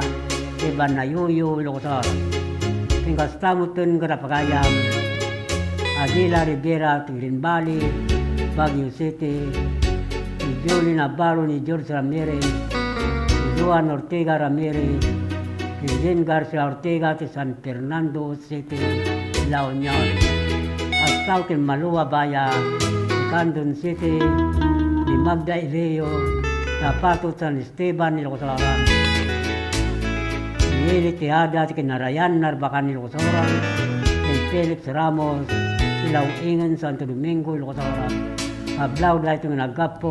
Ivan Nayuyo, Ilocosor. Tingkastamutun Karapagayam, Adila Rivera, Tigrin Valley, Baguio City, ni Julie Navarro, ni George Ramirez, ni Juan Ortega Ramirez, ni Jen Garcia Ortega, de San Fernando City, La Union. Astautin Malua Baya, ni Candon City, ni Magda Ileo, Tapato San Esteban, Ilocosor. Ni Eli Tejada, si Kinarayan Narbacan, Ilocosor. Ni Felix Ramos, Silaw Ingan, Santo Domingo, Ilocosor. Ablaw dahil itong nagkapo,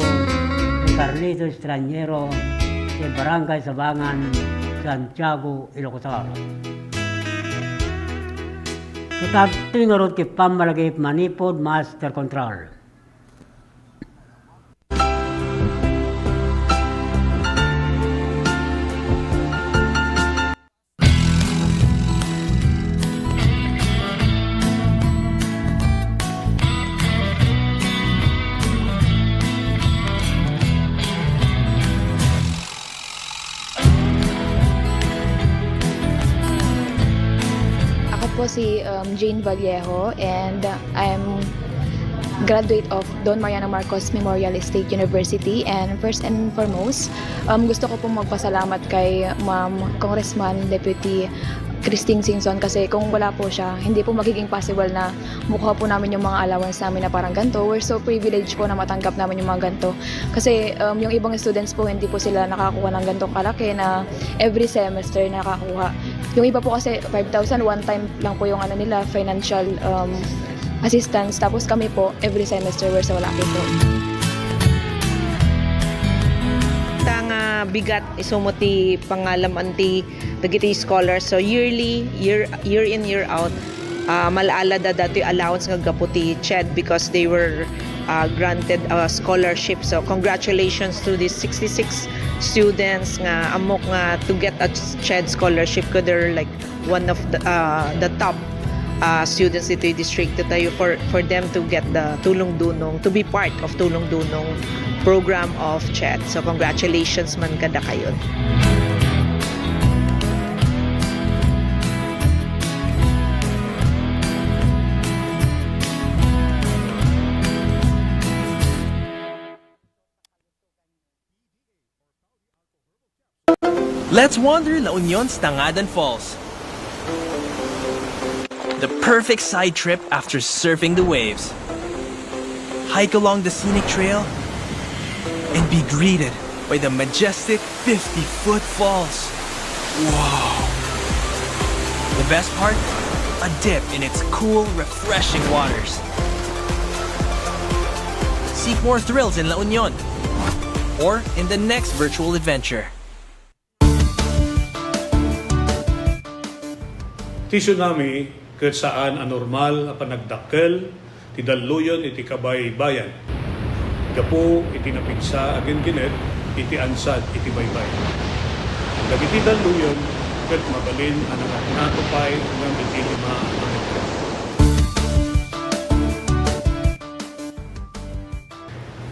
ni Carlito Estranyero, si Barangay Sabangan, Santiago, Ilocosor. Kutating nga ron ki Pamalagay Manipod Master Control. Po si Jane Vallejo and I'm graduate of Don Mariano Marcos Memorial State University, and first and foremost gusto ko pong magpasalamat kay Ma'am Congressman Deputy Christine Singson, kasi kung wala po siya, hindi po magiging possible na mukha po namin yung mga allowance namin na parang ganito. We're so privileged po na matanggap namin yung mga ganito, kasi yung ibang students po hindi po sila nakakuha ng ganitong kalaki na every semester nakakuha. Yung iba po kasi 5,000 one time lang po yung ano nila, financial assistance, tapos kami po every semester we're so lucky po. Tanga bigat isumuti pangalam anti dagiti scholars, so year in year out malaala da dati allowance nga gaputi CHED because they were granted a scholarship. So congratulations to these 66 students nga amok nga to get a CHED scholarship, ko they're like one of the top students dito yung district tayo for them to get the tulong dunong, to be part of tulong dunong program of CHED. So congratulations man kada kayo. Let's wander La Union's Tangadan Falls. The perfect side trip after surfing the waves. Hike along the scenic trail and be greeted by the majestic 50-foot falls. Whoa! The best part? A dip in its cool, refreshing waters. Seek more thrills in La Union or in the next virtual adventure. Ti tsunami ket saan anormal a panagdakkel ti daluyon iti kabay-bayan. Gapo iti napigsa agin kinet iti ansad iti baybay. Dagiti daluyon ket mabalin ang natupay ng iti 5 metro.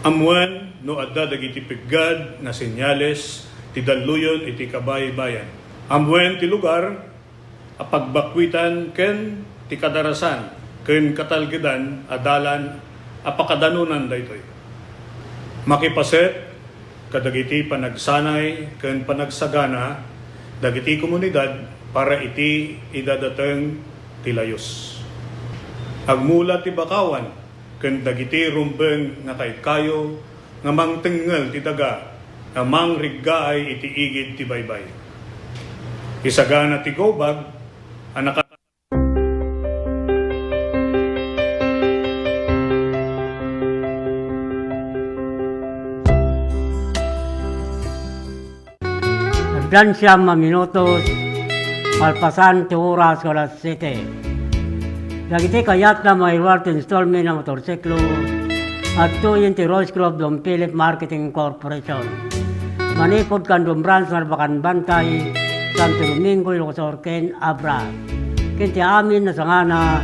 Amuan no adda dagiti piggad na senyales ti daluyon iti kabay-bayan. Amuan ti lugar apagbakwitan ken ti kadarasan ken katalgidan adalan apakadanunan daytoy. Makipaset kadagiti panagsanay ken panagsagana dagiti komunidad para iti idadateng ti layos. Agmula ti bakawan ken dagiti rumbeng nga kay kayo nga mangtengel ti daga nga mangriggaay iti igid ti baybay. Isagana ti gobag anaka Dan siyam minutos, palpasan ti oras ko alas 7. Dagiti kayat na may reward installment ng motorsiklo at tuyin ti Rose Club Don Philip Marketing Corporation. Manipod kan Don Branch Narbacan Bantay, Santo Domingo, Ilocos Ken Abra. Kinti amin na sangana,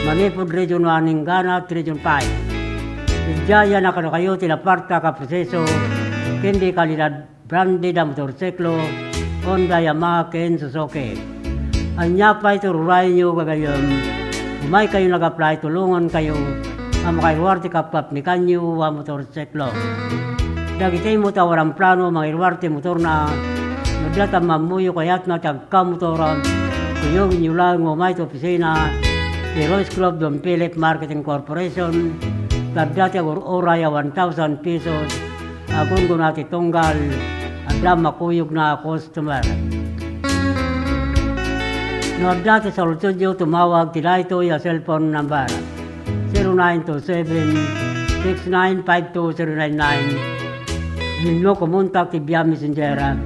Manipod Region 1 Ingana, Region 5. Ijaya na kayo tinaparta ka proseso, kindi kalidad branded ang motorsiklo, Honda, Yamaha, Ken, Suzuki. Anya pa ito ruray nyo gagayon. Umay kayo nag-apply, tulungan kayo ang makaiwarte kapap ni kanyo ang motorsiklo. Dagitay mo tawarang plano mga iwarte motor na nagdata mamuyo kayat na tagkamotoran. Kuyogin nyo lang umay ito opisina si Rose Club Don Philip Marketing Corporation. Dagdati oraya 1,000 pesos. Agun ko natin tunggal at makuyog na customer. No dati sa studio tumawag tila ito yung cellphone number 0927-6952-099. Hinyo kumuntak ti Via Messenger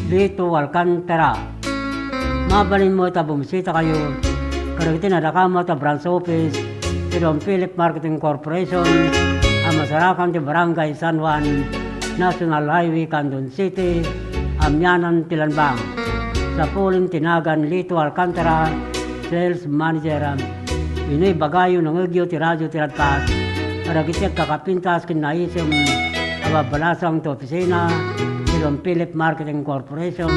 Lito Alcantara. Mabalin mo ita bumisita kayo karagiti na nakama ta branch office si Don Philip Marketing Corporation ang masarakan ti Barangay San Juan National Highway, Candon City, Amyanan, Tilanbang. Sa puling tinagan Lito Alcantara, Sales Manager. Inoy bagayo ng Egyo, Tiradyo, Tiradpas. Para kitik kakapintas kinaisim ababalasang to opisina si Don Philip Marketing Corporation.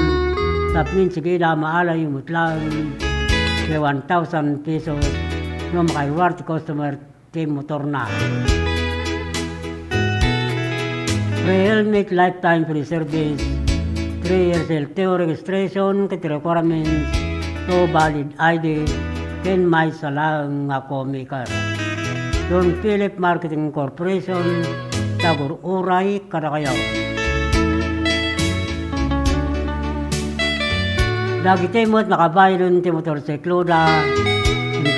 Tapnin sigida maalay yung mutlang may 1,000 pesos no makaiwarte customer team motor na. Pre-helmet lifetime free service, 3 years LTO registration, kiti requirements, no valid ID, ken may salang ako maker. Don Philip Marketing Corporation, Tagur Uray, Karakayaw. Dagiti mo't nakabayon ti motorsiklo da,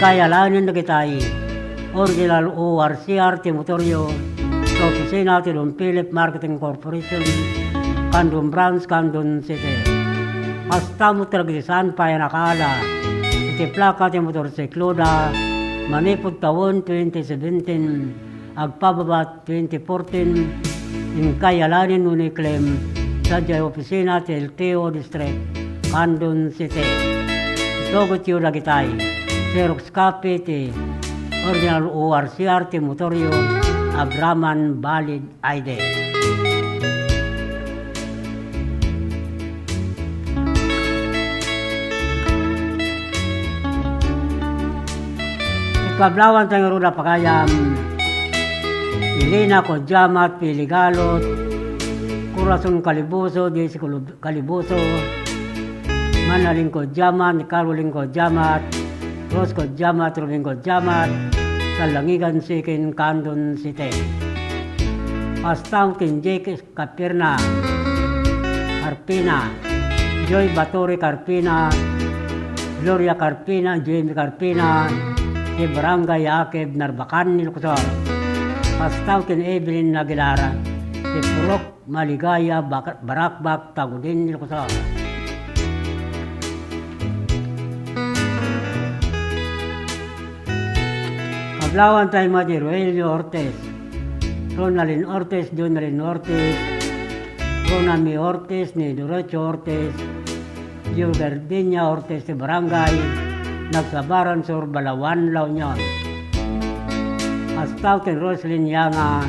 kaya lanin na kitay, original ORCR ti motoryo, sa opisina ti Don Philip Marketing Corporation, Candon Branch, Candon City. Hasta mo talaga saan pa yan nakala, iti plaka ti motorsiklo da, manipod taon 2017, agpababa 2014, in kayalanin nuni claim sa di opisina ti LTO District, Candon City. Itogot yun lagi tayo, Xerox copy ti original ORCR ti motoryo, Abraman valid ID. Ikablawan tayo ruda pakayam Ilina Kodjamat Piligalot Corazon Calibuso Desi Calibuso Manaling Kodjamat Caroling Kodjamat Rose Kodjamat Rubin Kodjamat Salangigan Sikin Candon City. Pastang Kinjek Kapirna Carpina, Joy Baturi Carpina, Gloria Carpina, Jamie Carpina, di Barangay Akeb Narbacan Nilocosor. Pastang Kin Evelyn Aguilara, di Purok Maligaya Barakbak Tagudin Nilocosor. Kablawan tayo mga di Roelio Ortiz, Ronalyn Ortiz, Donalyn Ortiz, Ronami Ortiz, ni Durecho Ortiz, Gio Gardenia Ortiz de Barangay, Nagsabaran sur Balawan, La Union. Astaw ken Roslyn Yanga,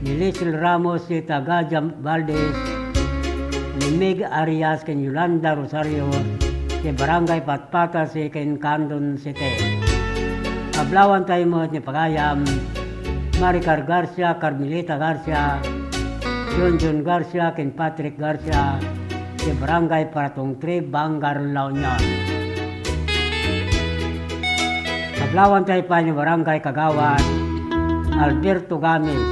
ni Lizel Ramos, si Tagaja Valdez, ni Meg Arias, ken Yolanda Rosario, si Barangay Patpata, si ken Candon City. Kablawan tayo mo ni Pagayam, Maricar Garcia, Carmelita Garcia, John Garcia, Ken Patrick Garcia, si Barangay Paratong 3, Bangar, La Union. Kablawan tayo pa ni Barangay Kagawad, Alberto Games,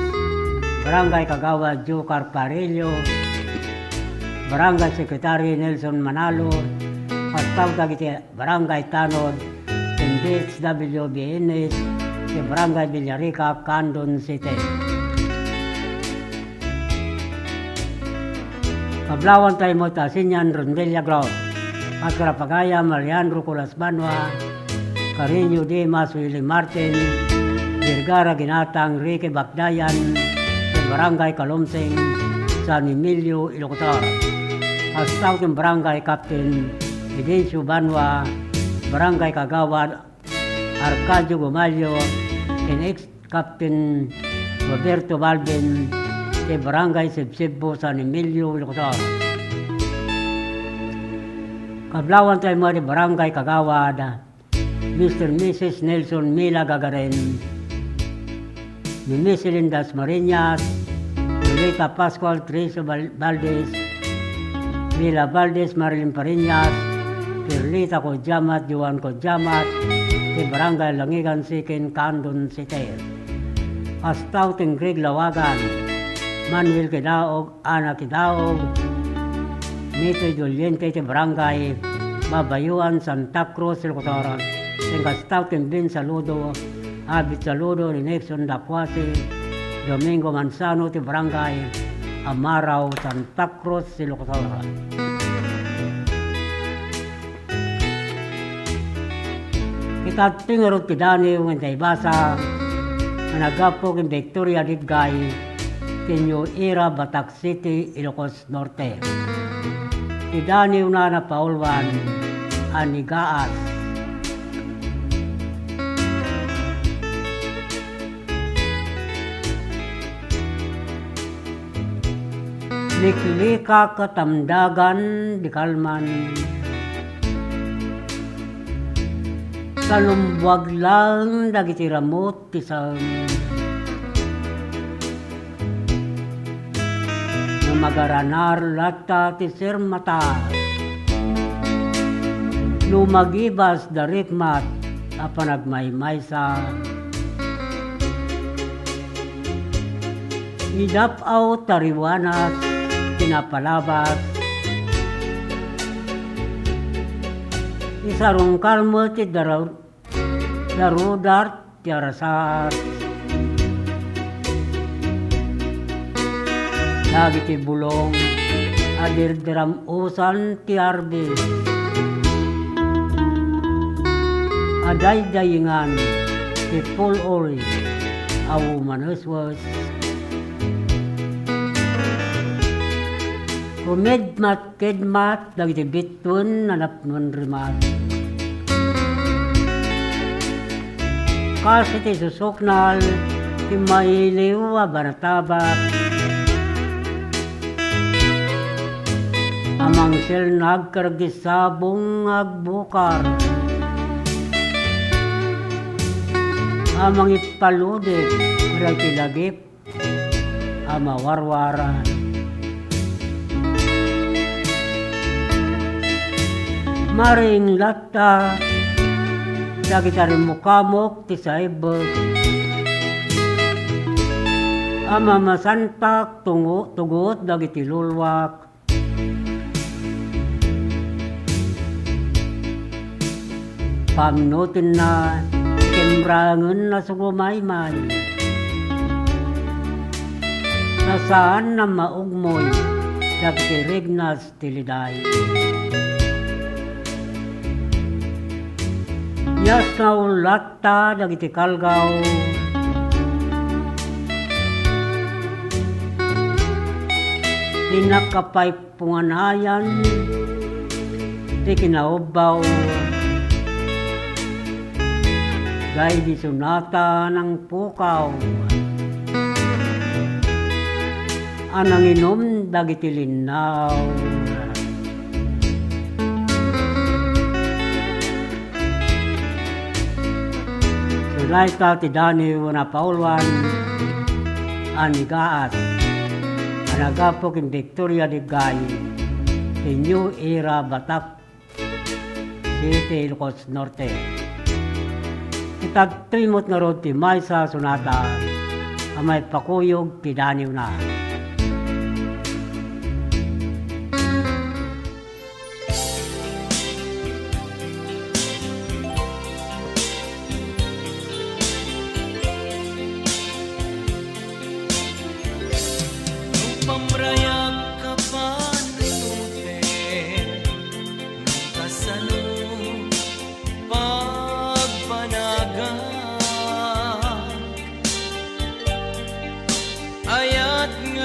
Barangay Kagawad Joe Carparillo, Barangay Secretary Nelson Manalo, Pastaw Tagiti Barangay Tanod, Indits WBNS, si Barangay Villarica, Candon City. Kablawan tayo mo Tasinyan, Rondelia Ground, Pagkarapagaya, Mariano Culas Banwa, Carino Dimas, Willie Martin, Virgara Ginatang, Ricky Bakdayan, sa Barangay Kalumsing, San Emilio, Ilocotor. Pastaw ng Barangay Captain Videncio Banwa, Barangay Kagawad, Arcadio Gumalio, and ex-Captain Roberto Balbin, sa Barangay Sibsibbo, San Emilio, Ilocotor. Kablawan tayo mo di Barangay Kagawad, Mr. and Mrs. Nelson Mila Gagarin, ni Miss Lindas Marinas, Lolita Pascual Teresa Valdez, Mila Valdez, Marilyn Parinas, Perlita Kodjamat, Juan Kodjamat, di Barangay Langigan Sikin, Candon City. Pastaw ting Greg Lawagan, Manuel Kidaog, Ana Kidaog, Nito Juliente, di Barangay Mabayuan, Santa Cruz, Ilocotor. Pastaw ting Bin Saludo, Abit Saludo, ni Nixon Dakwasi, Domingo Manzano, di Barangay Amaraw, Santa Cruz, Ilocotor. Kita tingarot kidani yung Taybasa, managapog yung Victoria Digay, Tinyo Ira, Batak City, Ilocos Norte. Kidani yung na Paulwan, Anigaas. Liklika Katamdagan, di Kalman, Kalumbwag lang, dagiti ramot, tisang Namagaranar, lata, tisir mata, Lumagibas, darikmat, apanagmaymay sa Idapaw, tariwanas, pinapalabas, isarong kalmo ti darudar ti arasar. Lagi ti bulong, adirdiram usan ti arbi. Aday dayingan ti pulori, awu manuswas. Kumedmat kedmat, dagiti bitun, nanapnon rimat. Kasi ti susuknal, ti mailiw, abanatabak. Amang sel nagkargisabong agbukar. Amang ipaludik, kuray tilagip, amawarwara. Maring lata, dagita rin mukamok, ti saibag. Ama masantak, tugot, dagiti lulwak. Pamnutin na, kemrangan na sugumaymay. Nasaan na maugmoy, dagiti regnas tiliday. Yas na ulata, dagiti kalgaw. Tinakapay punganayan, di kinaubaw. Gay di sunata ng pukaw. Anang inom, dagiti linaw. Laita ti Dani na Paulwan, Anigaas, Anagapok in Victoria Digay, ti New Era Batak City, Ilocos Norte. tagtrimot nga rod ti maysa sunata, amay pakuyog ti daniw na. Pamrayag ka pa nitute nung kasano pagpanagan ayat nga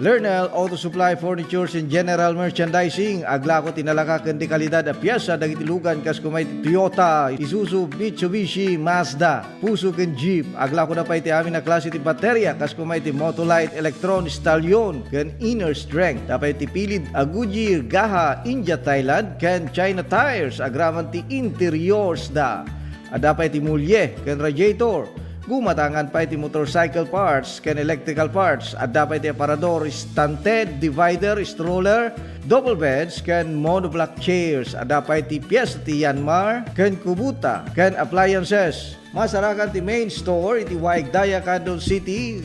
Lernel Auto Supply Furnitures and General Merchandising. Agla ko tinalaka ken di kalidad a piyesa dagiti lugan kas kumay Toyota, Isuzu, Mitsubishi, Mazda, Puso ken Jeep. Agla ko na pa iti amin na klase ti baterya kas kumay ti Motolite, Electron, Stallion ken Inner Strength. Tapay ti pilid a Goodyear, Gaha, India, Thailand ken China Tires. Agraman ti interiors da. Adapay ti mulye ken radiator. Gumatangan pa iti motorcycle parts ken electrical parts. Adda pa iti aparador, stunted, divider, stroller, double beds ken monoblock chairs. Adda pa iti piyesa ti Yanmar ken Kubota ken appliances. Masarakan ti main store iti Waigdaya, Quezon City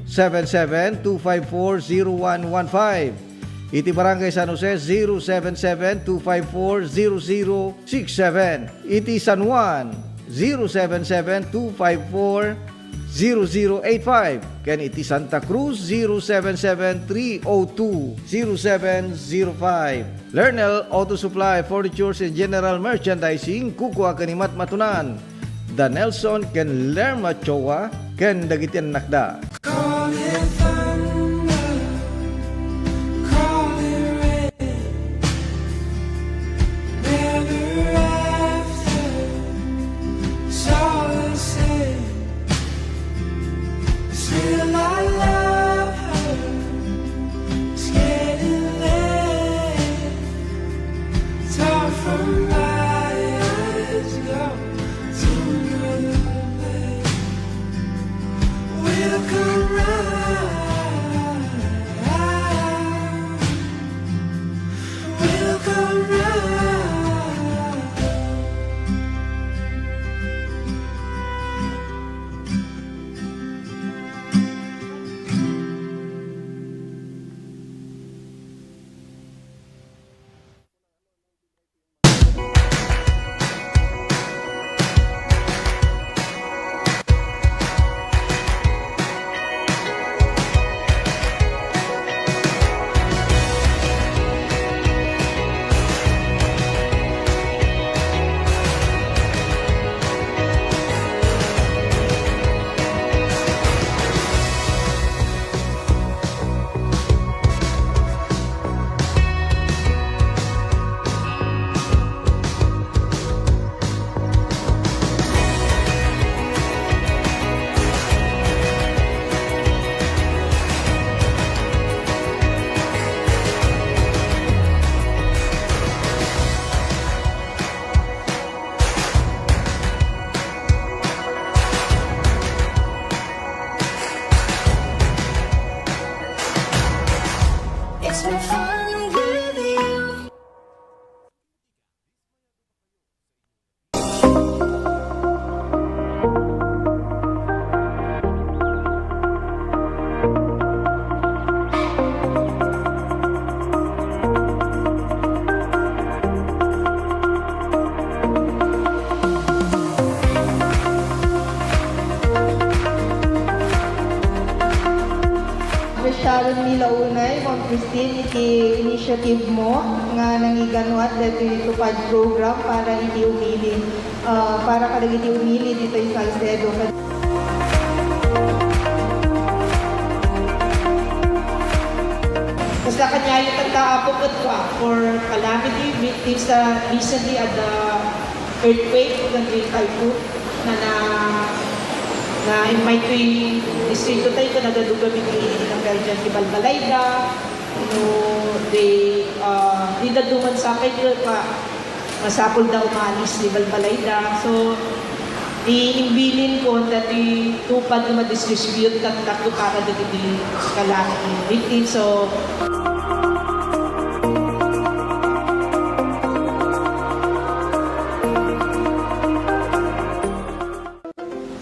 077-254-0115. Iti Barangay San Jose 077-254-0067. Iti San Juan 077-254-0085. Ken iti Santa Cruz 077-302-0705. Lernel Auto Supply Furnitures and General Merchandising. Kukua kanimat matunan Da Nelson ken Lerma Chowa ken dagitian nakda. Sharon Mila Unay, Ma'am Christine, iti initiative mo nga nangiganuat dito itupad program para iti umili, para kadag iti umili dito yung Salcedo. Basta kanya yung tagkaapot for calamity victims na recently at the earthquake ng Great Typhoon na in my three distrito tayo ko nagadugan yung ng Belgian di Balbalayda, di daduman sa akin pa masapol daw umalis di Balbalayda. So, iimbilin ko na tupad na ma-distribute ng takto para dito di calamity victims. So,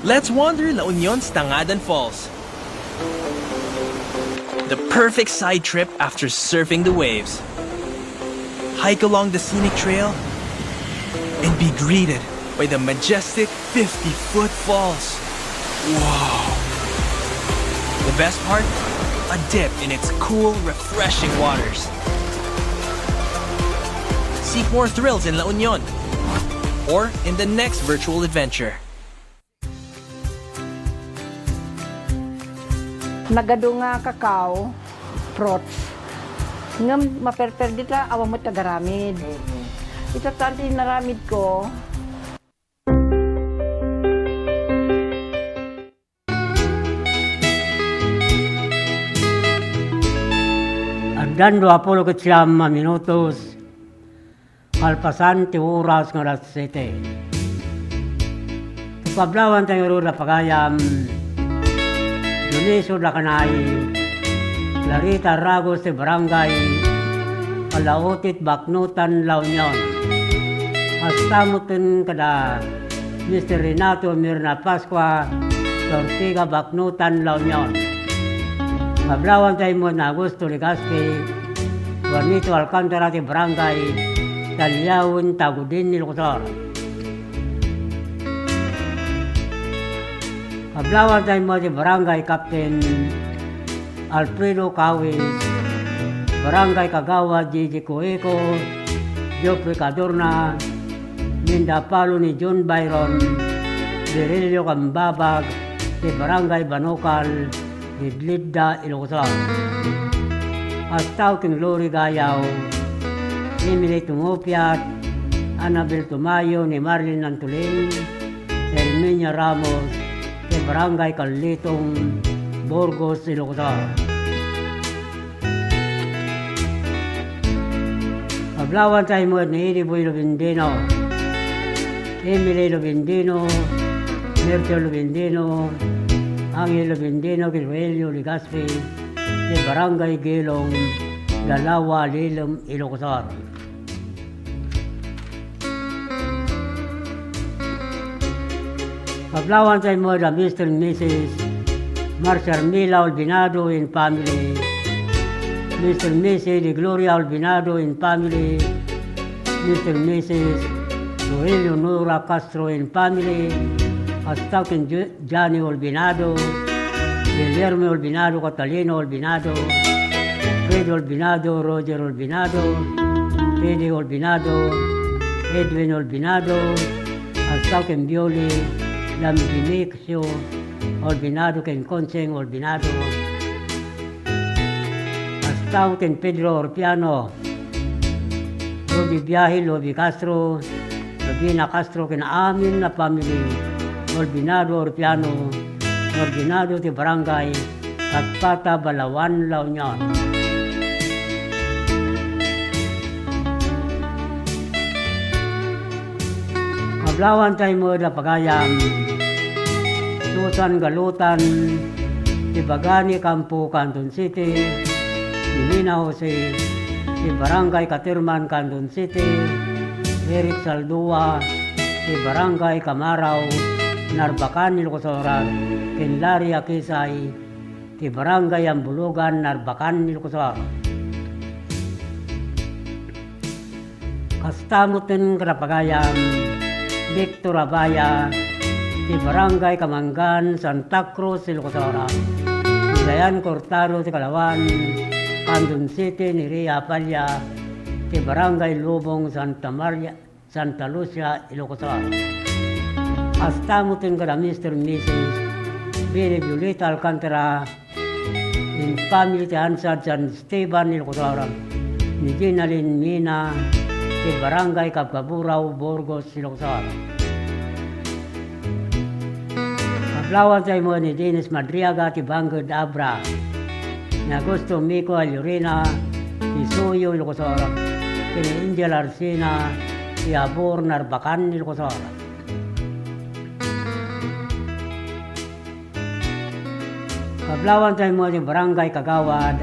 Let's wander La Union's Tangadan Falls. The perfect side trip after surfing the waves. Hike along the scenic trail and be greeted by the majestic 50-foot falls. Whoa! The best part? A dip in its cool, refreshing waters. Seek more thrills in La Union or in the next virtual adventure. Nagado nga kakao, fruits. Ngam maperper dita awa mo tagaramid. Ito tanti naramid ko. Agdan 29 minutos, kalpasan ti oras ng alas 7. Pablawan tayo rura pagayam, Dionisio Lacanay, Clarita Ragos de Barangay, Palautit Baknutan, La Union. Astamutin kada Mr. Renato Mirna Pascua, Tortiga Baknutan, La Union. Pablawan tayo mo na Augusto Legaspi, Juanito Alcantara de Barangay, Talyawin, Tagudin, Ilocosor. Pablawan tayo mo di Barangay Captain Alfredo Cawis, Barangay Kagawa, Gigi Coeco, Jopre Cadorna, Minda Palo ni John Byron, Virilio Cambabag, di Barangay Banokal, Lidlidda, Ilocosor. Astaw king Lori Gayaw, Emily Tumopiat, Annabel Tumayo ni Marlene Nantulin, Herminia Ramos, di Barangay Kalitong, Burgos, Ilocosor. Pablawan tayo mo ni Ediboy Lubindino, Emily Lubindino, Myrtle Lubindino, Angel Lubindino, Kiruelio Legaspi, di Barangay Gilong, Dalawa, Lilom, Ilocosor. Pablawan tayo mo na Mr. and Mrs. Marcia Armila Albinado in family, Mr. and Mrs. de Gloria Albinado in family, Mr. and Mrs. Rogelio Nora Castro in family, Astaw king Johnny Albinado, Guillermo Albinado, Catalino Albinado, Pedro Albinado, Roger Albinado, Pedi Albinado, Edwin Albinado, Astaw king Bioli, Lamdimixio, Albinado king Conseng Albinado, Astaw king Pedro Orpiano, Lobi Biahi, Lobi Castro, Lobina Castro king amin na family, Albinado Orpiano, Albinado di Barangay Katpata, Balawan, La Union. Kablawan tayo mo na pagayam, Susan Galutan, di Bagani Campo, Canton City, di Mina Jose, di Barangay Katirman, Canton City, Eric Saldua, di Barangay Kamaraw, Narbacan, Ilocosor, Kinlari Akisay, di Barangay Ambulugan, Narbacan, Ilocosor. Kastamutin Karapagayam, Victor Abaya, di Barangay Kamanggan, Santa Cruz, Ilocosor. Dayan Cortaro, di Kalawan, Canton City, ni Ria Palya, di Barangay Lubong, Santa Lucia, Ilocosor. Astamutin ka na Mr. and Mrs. Billy Violeta Alcantara, in family ti Hansad San Esteban, Ilocosor, ni Ginalyn Mina, di Barangay Capcaburaw, Burgos, Ilocosor. Pablawan tayo mo ni Dennis Madriaga, ti Bangod Abra, ni Augusto Mico Alurina, ni Suyo, Ilocosor, ni Angel Arsina, ti Abor Narbacan, Ilocosor. Pablawan tayo mo yung Barangay Kagawad,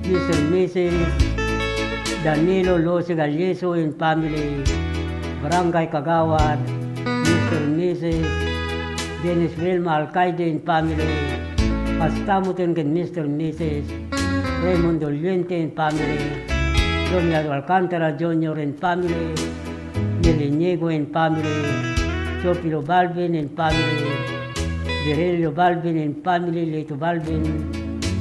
Mr. and Mrs. Danilo Lucy Galyeso in family, Barangay Kagawad, Mr. and Mrs. Dennis Wilma Alcaide in family, Pastamutin kin Mr. and Mrs. Raymond Oliente in family, Romeo Alcantara Jr. in family, Niliniego in family, Chopilo Balvin in family, Virilio Balvin in family, Lito Balvin,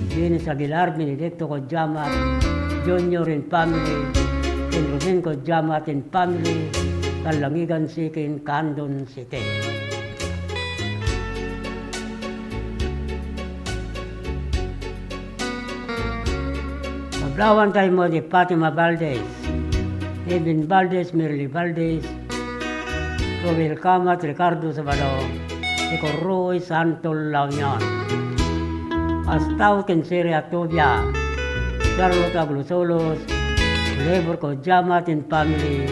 Dennis Aguilar, Benedicto Kodjamat, Junior in family, Ruben Kodjamat in family, Kalangigan City in Canton City. Ablawan tayo mo di Fatima Valdez, Edwin Valdez, Merly Valdez, Romel Camat, Ricardo Sabado, Eko Roy Santol La Union, Astao Kenseria Tobia, Charlotte Aglusolos, Lebor Kojamat and Family,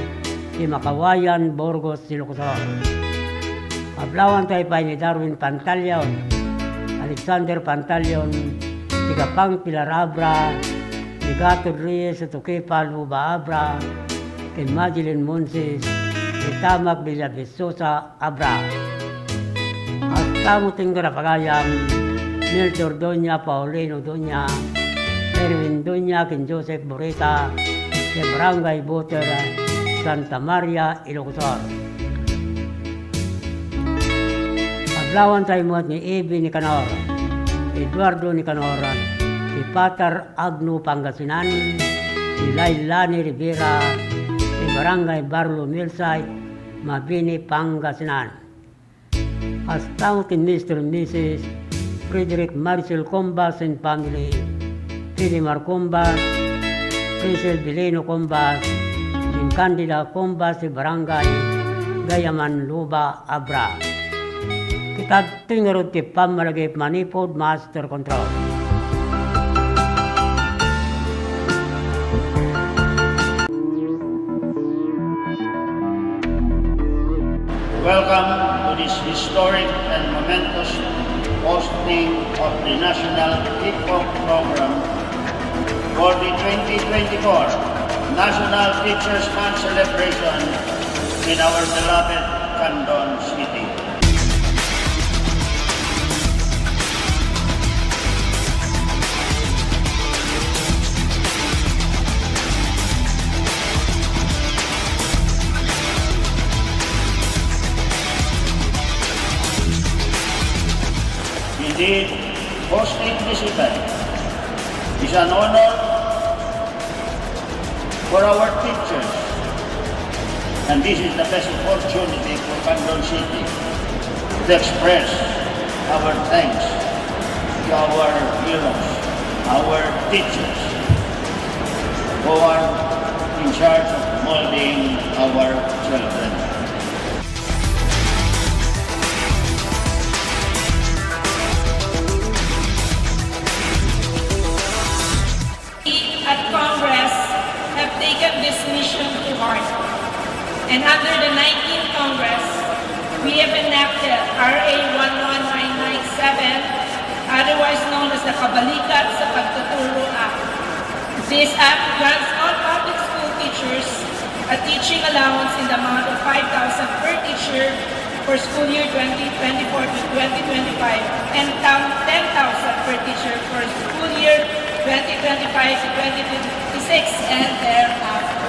si Makawayan, Borgos, Silocosor. Ablawan tayo pa ni Darwin Pantaleon, Alexander Pantaleon, si Gapang Pilar Abra, si Gato Reyes, si Tukepa Luba Abra, si Madeline Monses, si Tamak Villavisosa Abra. Astamo Tinggara Pagayam, Melchor Doña, Paulino Doña, Erwin Doña, Ken Joseph Boreta, si Barangay Boter, Santa Maria, Ilocosor. Ablawan tayo mo ni Ebi Nicanor, Eduardo Nicanor, si Patar Agno Pangasinan, si Lailani Rivera, si Barangay Barlo Milsay, Mabini Pangasinan. Astamo kin Mr. and Mrs. Frederick Marcel Combas and family, Filimar Combas, Priscil Bileno Combas, in Candida Combas, si Barangay Gayaman Luba Abra. Kita tingarot ti pamalagip Manipod Master Control. Welcome to this historic and momentous hosting of the National Hip-Hop Program for the 2024 National Teachers Month celebration in our beloved Candon City. Indeed, hosting this event is an honor for our teachers, and this is the best opportunity for Candon City to express our thanks to our heroes, our teachers, who are in charge of molding our children. At Congress have taken this mission to heart. And under the 19th Congress, we have enacted RA 11997, otherwise known as the Kabalikat sa Pagtuturo Act. This act grants all public school teachers a teaching allowance in the amount of 5,000 per teacher for school year 2024 to 2025 and 10,000 per teacher for school year 2025 to 2026 and thereafter.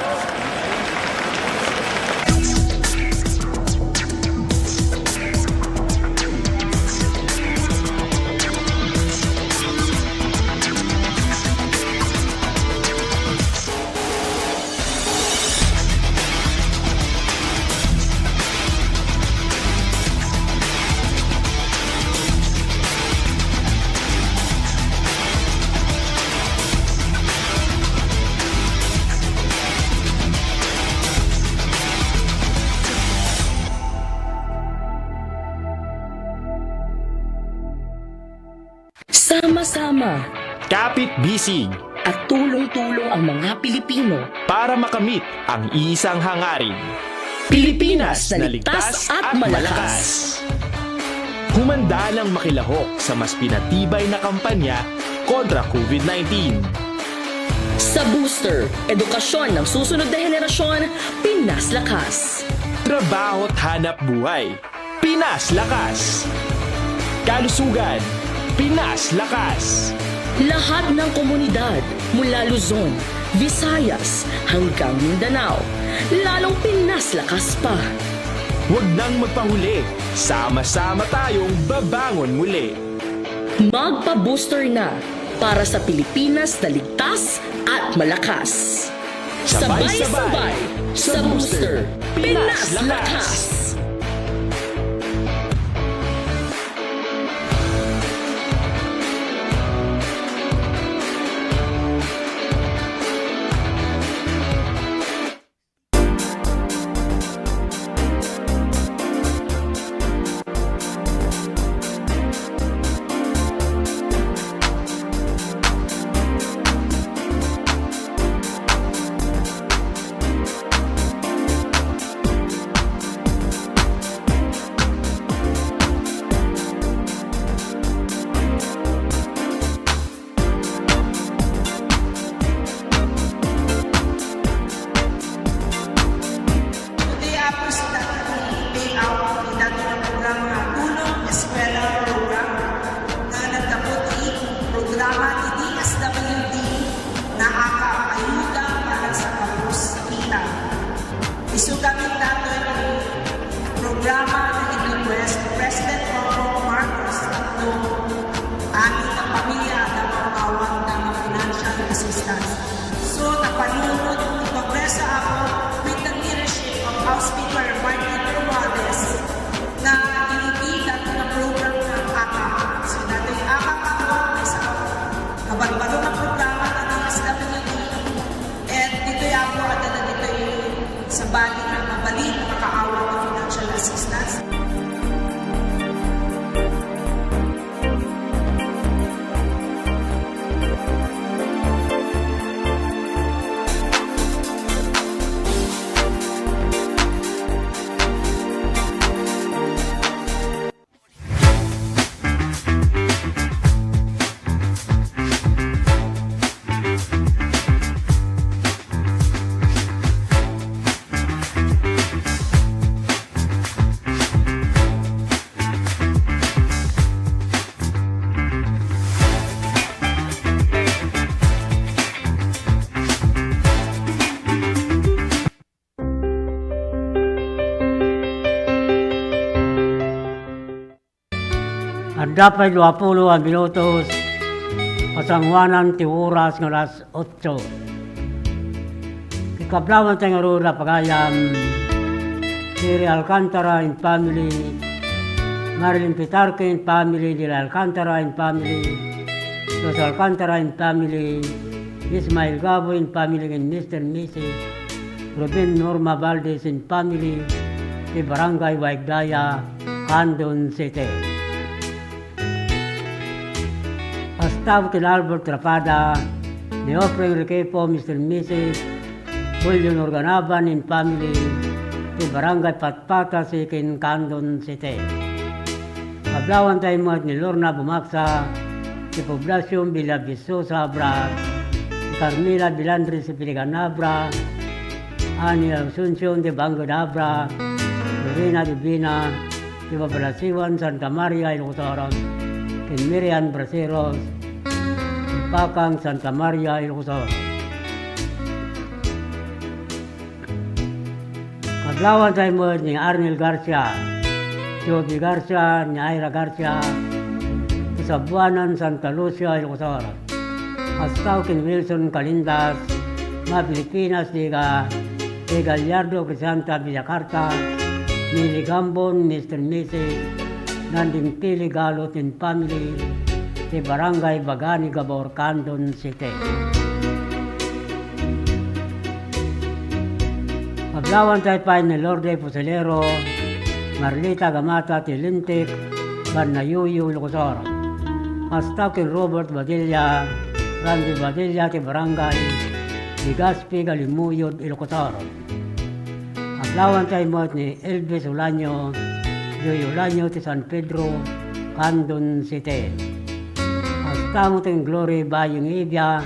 Sama-sama Kapit-bisig at tulong-tulong ang mga Pilipino. para makamit ang isang hangarin. Pilipinas na ligtas at malakas. Humanda ng makilahok sa mas pinatibay na kampanya kontra COVID-19. Sa booster, edukasyon ng susunod na henerasyon, Pinas Lakas. Trabaho at hanap buhay, Pinas Lakas. Kalusugan, Pinas Lakas. Lahat ng komunidad mula Luzon, Visayas hanggang Mindanao, lalong Pinas Lakas pa. Huwag nang magpahuli, sama-sama tayong babangon muli. Magpa-booster na para sa Pilipinas na ligtas at malakas. Sabay-sabay sa booster, Pinas Lakas. request President Bongbong Marcos at noong aming pamilya na mawawag ng financial assistance. So, napanunod ng Kongresa ako with the leadership of House Speaker Martin Romualdez na inibigat na program ng AKAP. So, dati AKAP ako ay sa kabalo-balo ng programa ng DSWD. At dito'y ako at dito'y sa bali na mabalik na makaawa ng financial assistance. At dapat 20 ang minutos, pasangwanan ti oras ng alas 8. Ikablawan tayo nga na pagayam, Siri Alcantara and family, Marilyn Pitarque and family, Dila Alcantara and family, Los Alcantara and family, Ismael Gabo and family, and Mr. and Mrs. Ruben Norma Valdez and family, di Barangay Waigdaya, Candon City. Gustavo kay Albert Trapada, ni Ofreng Requepo, Mr. and Mrs. Julio Organaban and family, di Barangay Patpata, Sikin, Candon City. Kablawan tayo mo ni Lorna Bumaksa, si Poblacion Villaviso Sabra, si Carmila Bilandri si Piliganabra, Ani Asuncion de Bangadabra, Lorena Divina, si Babalasiwan Santa Maria Ilocotoron, si Miriam Braceros, si Pakang Santa Maria Ilocotoron. Kablawan tayo mo ni Arnel Garcia, Joby Garcia, ni Ira Garcia, sa Buanan, Santa Lucia, Ilocotoron. Astaw kin Wilson Calindas, mga Pilipinas, di Gallardo, Crisanta, Villacarta, Mili Gambon, Mr. Mrs. Nanding Pili Galot and family, di Barangay Bagani, Gabor, Candon City. Paglawan tayo pa ni Lorde Fusilero, Marlita Gamata, Tilintik, Barnayuyo, Ilocotoron. Astaw kin Robert Badilla, Randy Badilla, ti Barangay Ligaspi, Galimuyod, Ilocotoron. Paglawan tayo mo ni Elvis Ulanyo, Joy Ulanyo, ti San Pedro, Candon City. Astaw mo ting Glory Bayong Ibia,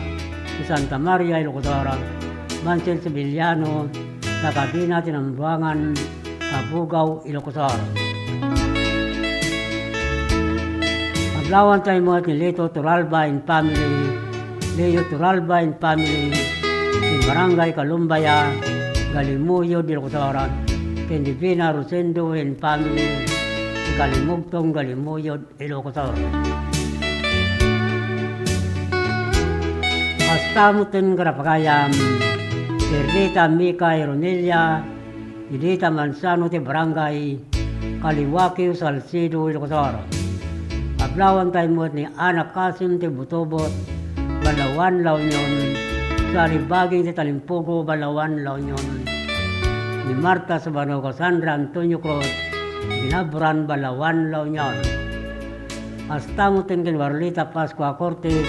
ti Santa Maria, Ilocotoron. Mansel Sibiliano, sa Kabina, Tinambuangan, Kabugaw, Ilocotoron. Paglawan tayo mo ni Lito Turalba and family, Leo Turalba and family, si Barangay Kalumbaya, Galimuyo, Ilocotoron, Kendivina Rosendo and family, si Kalimugtong, Galimuyo, Ilocotoron. Kastamutin Karapagayam, si Rita Mika Ironelia, si Rita Mansano, ti Barangay Kaliwaki, Salcido, Ilocotoron. Paglawan tayo mo ni Anak Kasim, ti Butobot, Balawan, La Union, sa Alibaging, ti Talimpugo, Balawan, La Union, ni Marta Sabano, Sandra Antonio Cruz, Binabran, Balawan, La Union. Hasta mo tin kin Warlita Pascua Cortes,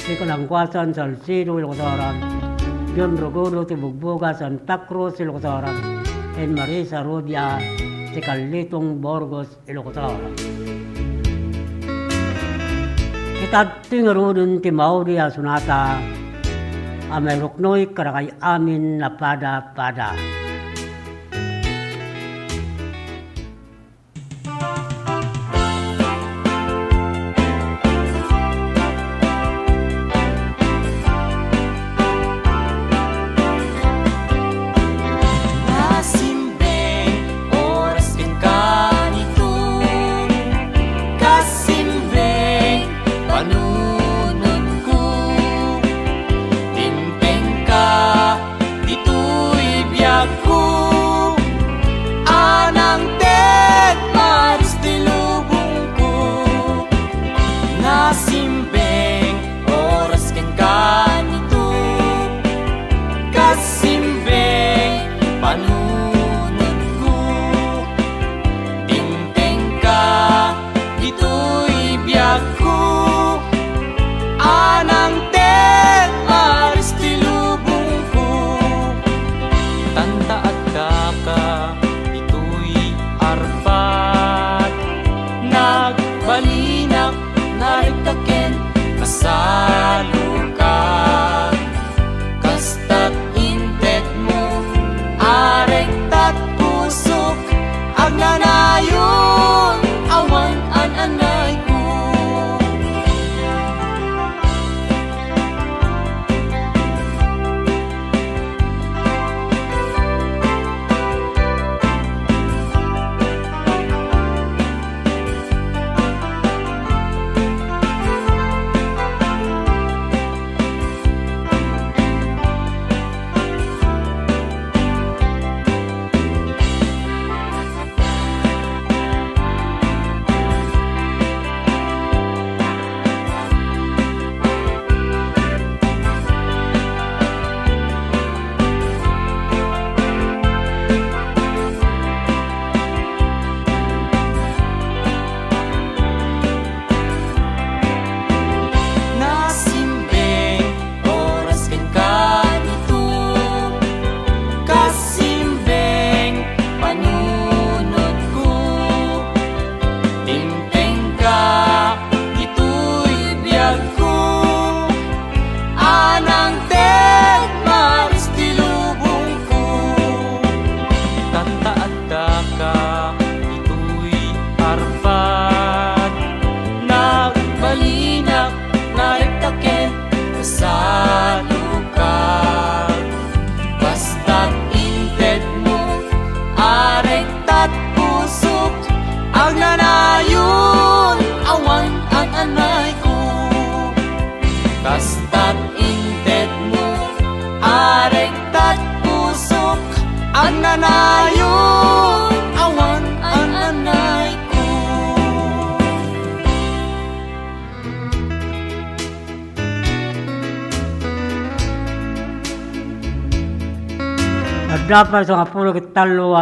ti Kalangkwasan, Salcido, Ilocotoron, John Rogodo, ti Bugbuga, Santa Cruz, Ilocotoron, and Marisa Rodia, ti Kalitong Borgos, Ilocotoron. Kita tingarudin ti Mauri Asunata, amay ruknoy karakay amin na pada-pada. Masimbe, oras din ka nito. dapat sa 10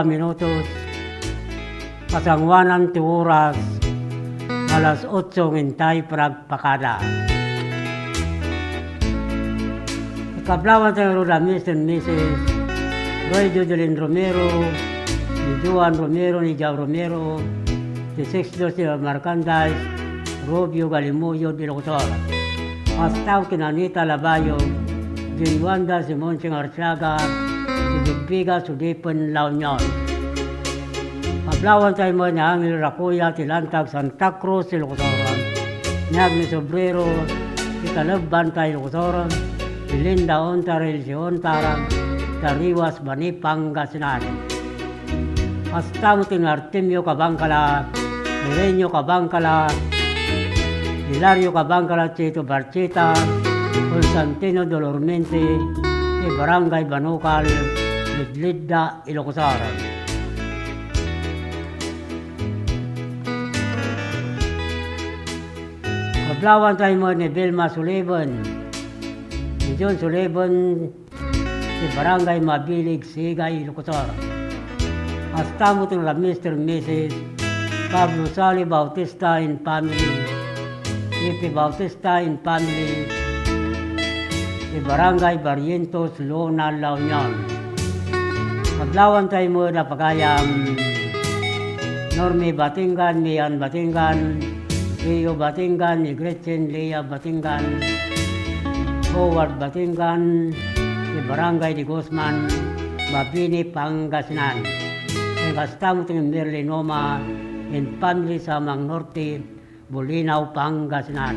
minutos, pasangwanan ti oras, alas 8 ngintay pragpakada. Ikablawan tayo na Mr. and Mrs. Roy Jodelin Romero, ni Juan Romero, ni Jao Romero, ni Sexto si Marcanday, Robio Galimuyo de Locutor, Pastaw Kinanita Labayo, Jin Wanda Simon Sing Arciaga, si Bigbiga Sudipan La Union. Pablawan tayo mo ni Angel Rakuya, Tilantag Santa Cruz, si Locutor, Nag ni Sobrero, si Kalagban tayo Locutor, si Linda Ontarel, si Ontarang, Tariwas Bani Pangasinan. Hasta mo ting Artemio Cabangcala, Mirenio Cabangcala, Hilario Cabangcala, Chito Barchita, Constantino Dolormente, di Barangay Banukal, Lidlidda, Ilocos. Kablawan tayo mo ni Vilma Suleban, ni John Suleban, di Barangay Mabilig, Sigay, Ilocos. Hasta mo itong Mr. and Mrs. Pablo Sali Bautista and family, Ipi Bautista and family, di Barangay Barrientos, Lona, La Union. Paglawan tayo mo na pagayam Normi Batingan, Mian Batingan, Rio Batingan, ni Gretchen Lea Batingan, Howard Batingan, di Barangay di Guzman, Mabini, Pangasinan. Basta mo itong Merlinoma and family sa Mang Norte, Bulinaw, Pangasinan.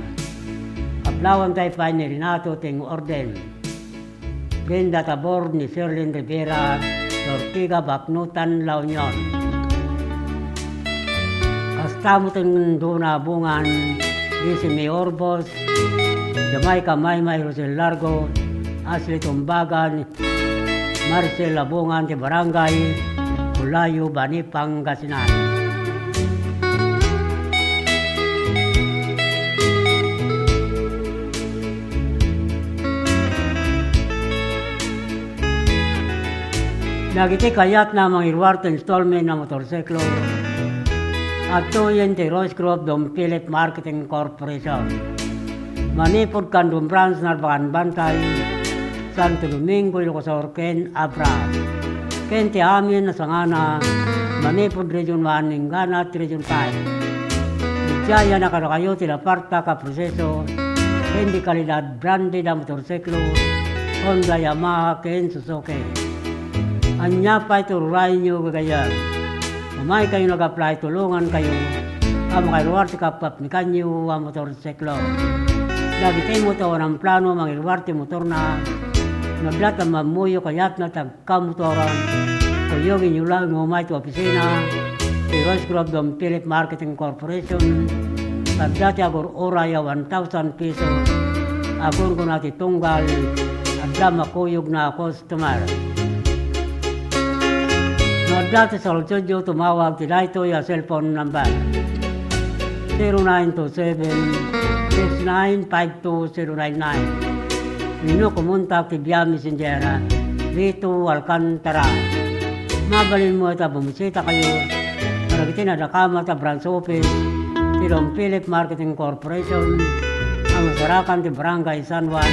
Kaplawan tayo pa ni Renato Ting Orden. Brenda Tabor ni Sherlyn Rivera, Ortiga, Baknutan, La Union. Basta mo itong Duna Bungan, Lisi May Orbos, Jamaica Maymay, Rosel Largo, Ashley Tumbagan, Marcel Labungan, di Barangay, Ulayo, Bani, Pangasinan. Nagiti kayat na mga irwarto installment na motorsiklo at tuyen ti Rose Grove Dom Philip Marketing Corporation. Manipod Kandum Branch Narbacan Bantay, Santo Domingo, Ilocos, Ken Abra. Ken ti amin na sangana, Manipod Region 1, Ningana, Region 5. Jaya na kayo tila parta ka proseso, ken di kalidad branded na motorsiklo, Honda, Yamaha, Ken Suzuki. Anya pa ito ruray nyo gagayan. Umay kayo nag-apply, tulungan kayo. Amo kayo ruwarte kapapnikan nyo ang motorsiklo. Lagi tayo mo ito ng plano, mga ruwarte motor na naglat ang mamuyo kayat na tagkamotoran. Kuyogin nyo lang umay ito opisina. Si Rose Grove Dom Philip Marketing Corporation. Pagdati agor oraya 1,000 pesos. Agor ko natin tunggal. Agda makuyog na customer. Dati sa Olsodyo, tumawag tila ito yung cellphone number 0927-6952-099. Nino kumuntak ti Bia Messenger dito Alcantara. Mabalin mo ito, bumisita kayo para kita nadakama ta branch office ti Dom Philip Marketing Corporation ang masarakan ti Barangay San Juan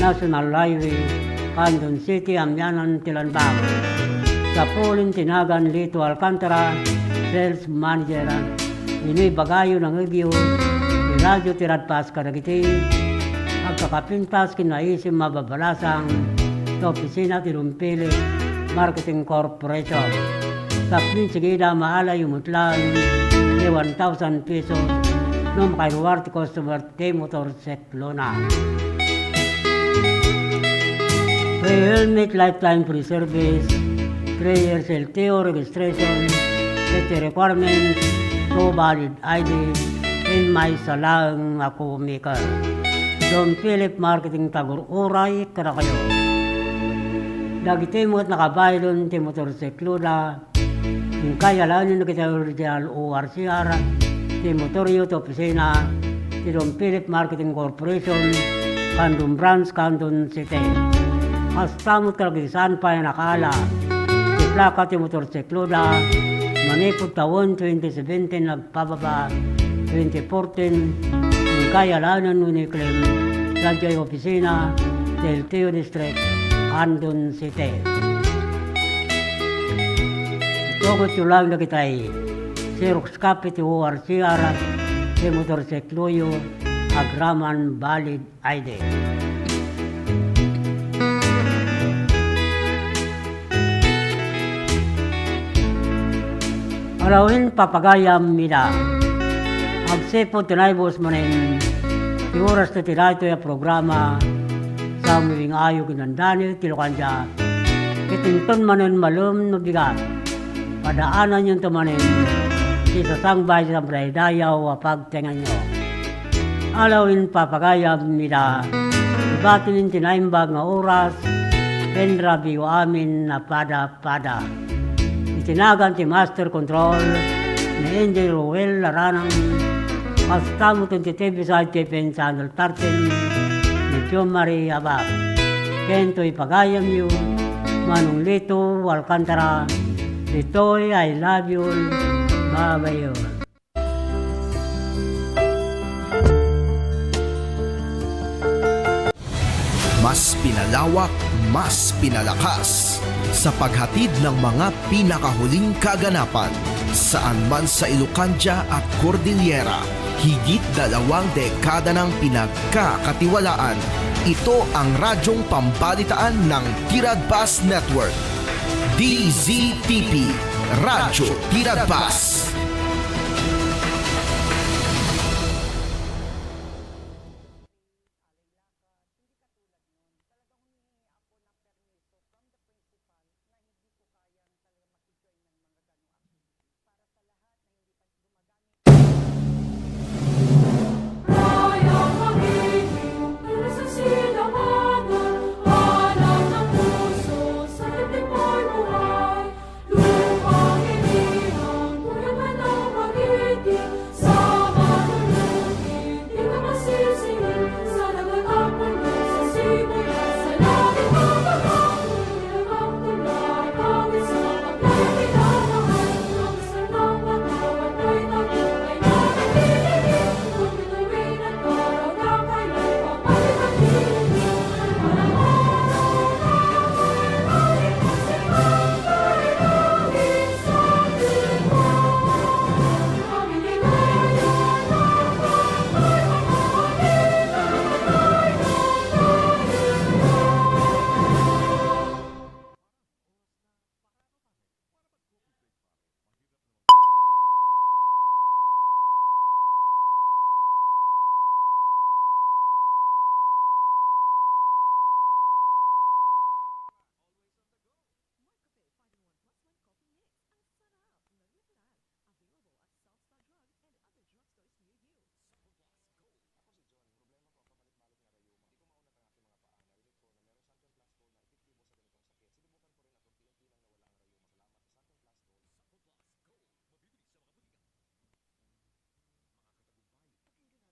National Highway, Candon City, Amyanan, Tilanbang. Sa Polin Tinagan Lito Alcantara, Sales Manager, Ninoy Bagayo ng Igyo, ni Radyo Tirad Pas Karagiti, agkakapintas kinaisim mababalasang sa opisina Tirumpili Marketing Corporation. Tapnin sigida maala yung mutlan ni 1,000 pesos nung makairuwarte customer te motorsiklo na. Free helmet, lifetime free service, 3 years LTO registration, safety requirements, no valid ID, in my salang ako maker. Dom Philip Marketing Tagor Uray, kada kayo. Dagi timot nakabaylon ti motorsiklo na, yung kaya lang yung kita original ORCR, ti motoryo to opisina, ti Dom Philip Marketing Corporation, Candon Branch, Candon City. Hasta mo talaga saan pa yung nakala, plaka ti motorsiklo da manipod taon 2017 nagpababa 2014 yung kayalanan ni Clem Radyo Opisina del Teo District, Andon City. Itogot yung lang na kita'y Xerox copy ti ORCR ti motorsiklo yung agraman valid ID. Arawin papagayam mida. Agsepo tinaybos manin ti oras na tinayto yung programa sa umiwing ayo kinandani tilukan siya. Kitinton manin malum no bigat. Padaanan yung tumanin si sasangbay sa braydayaw pagtengan nyo. Alawin papagayam mida. Ibatin tinaimbag nga oras pendra biyo amin na pada-pada. Itinagan ti Master Control ni Angel Ruel Laranang Pastamo 23 beside Tepen Channel 13 ni John Marie Abab. Kento ipagayam yu Manong Lito Alcantara. Litoy, I love you. Bye-bye. Mas pinalawak, mas pinalakas sa paghatid ng mga pinakahuling kaganapan saan man sa Ilocandia at Cordillera. Higit 2 dekada ng pinagkakatiwalaan. Ito ang radyong pambalitaan ng Tiradpas Network. DZTP, Radyo Tiradpas.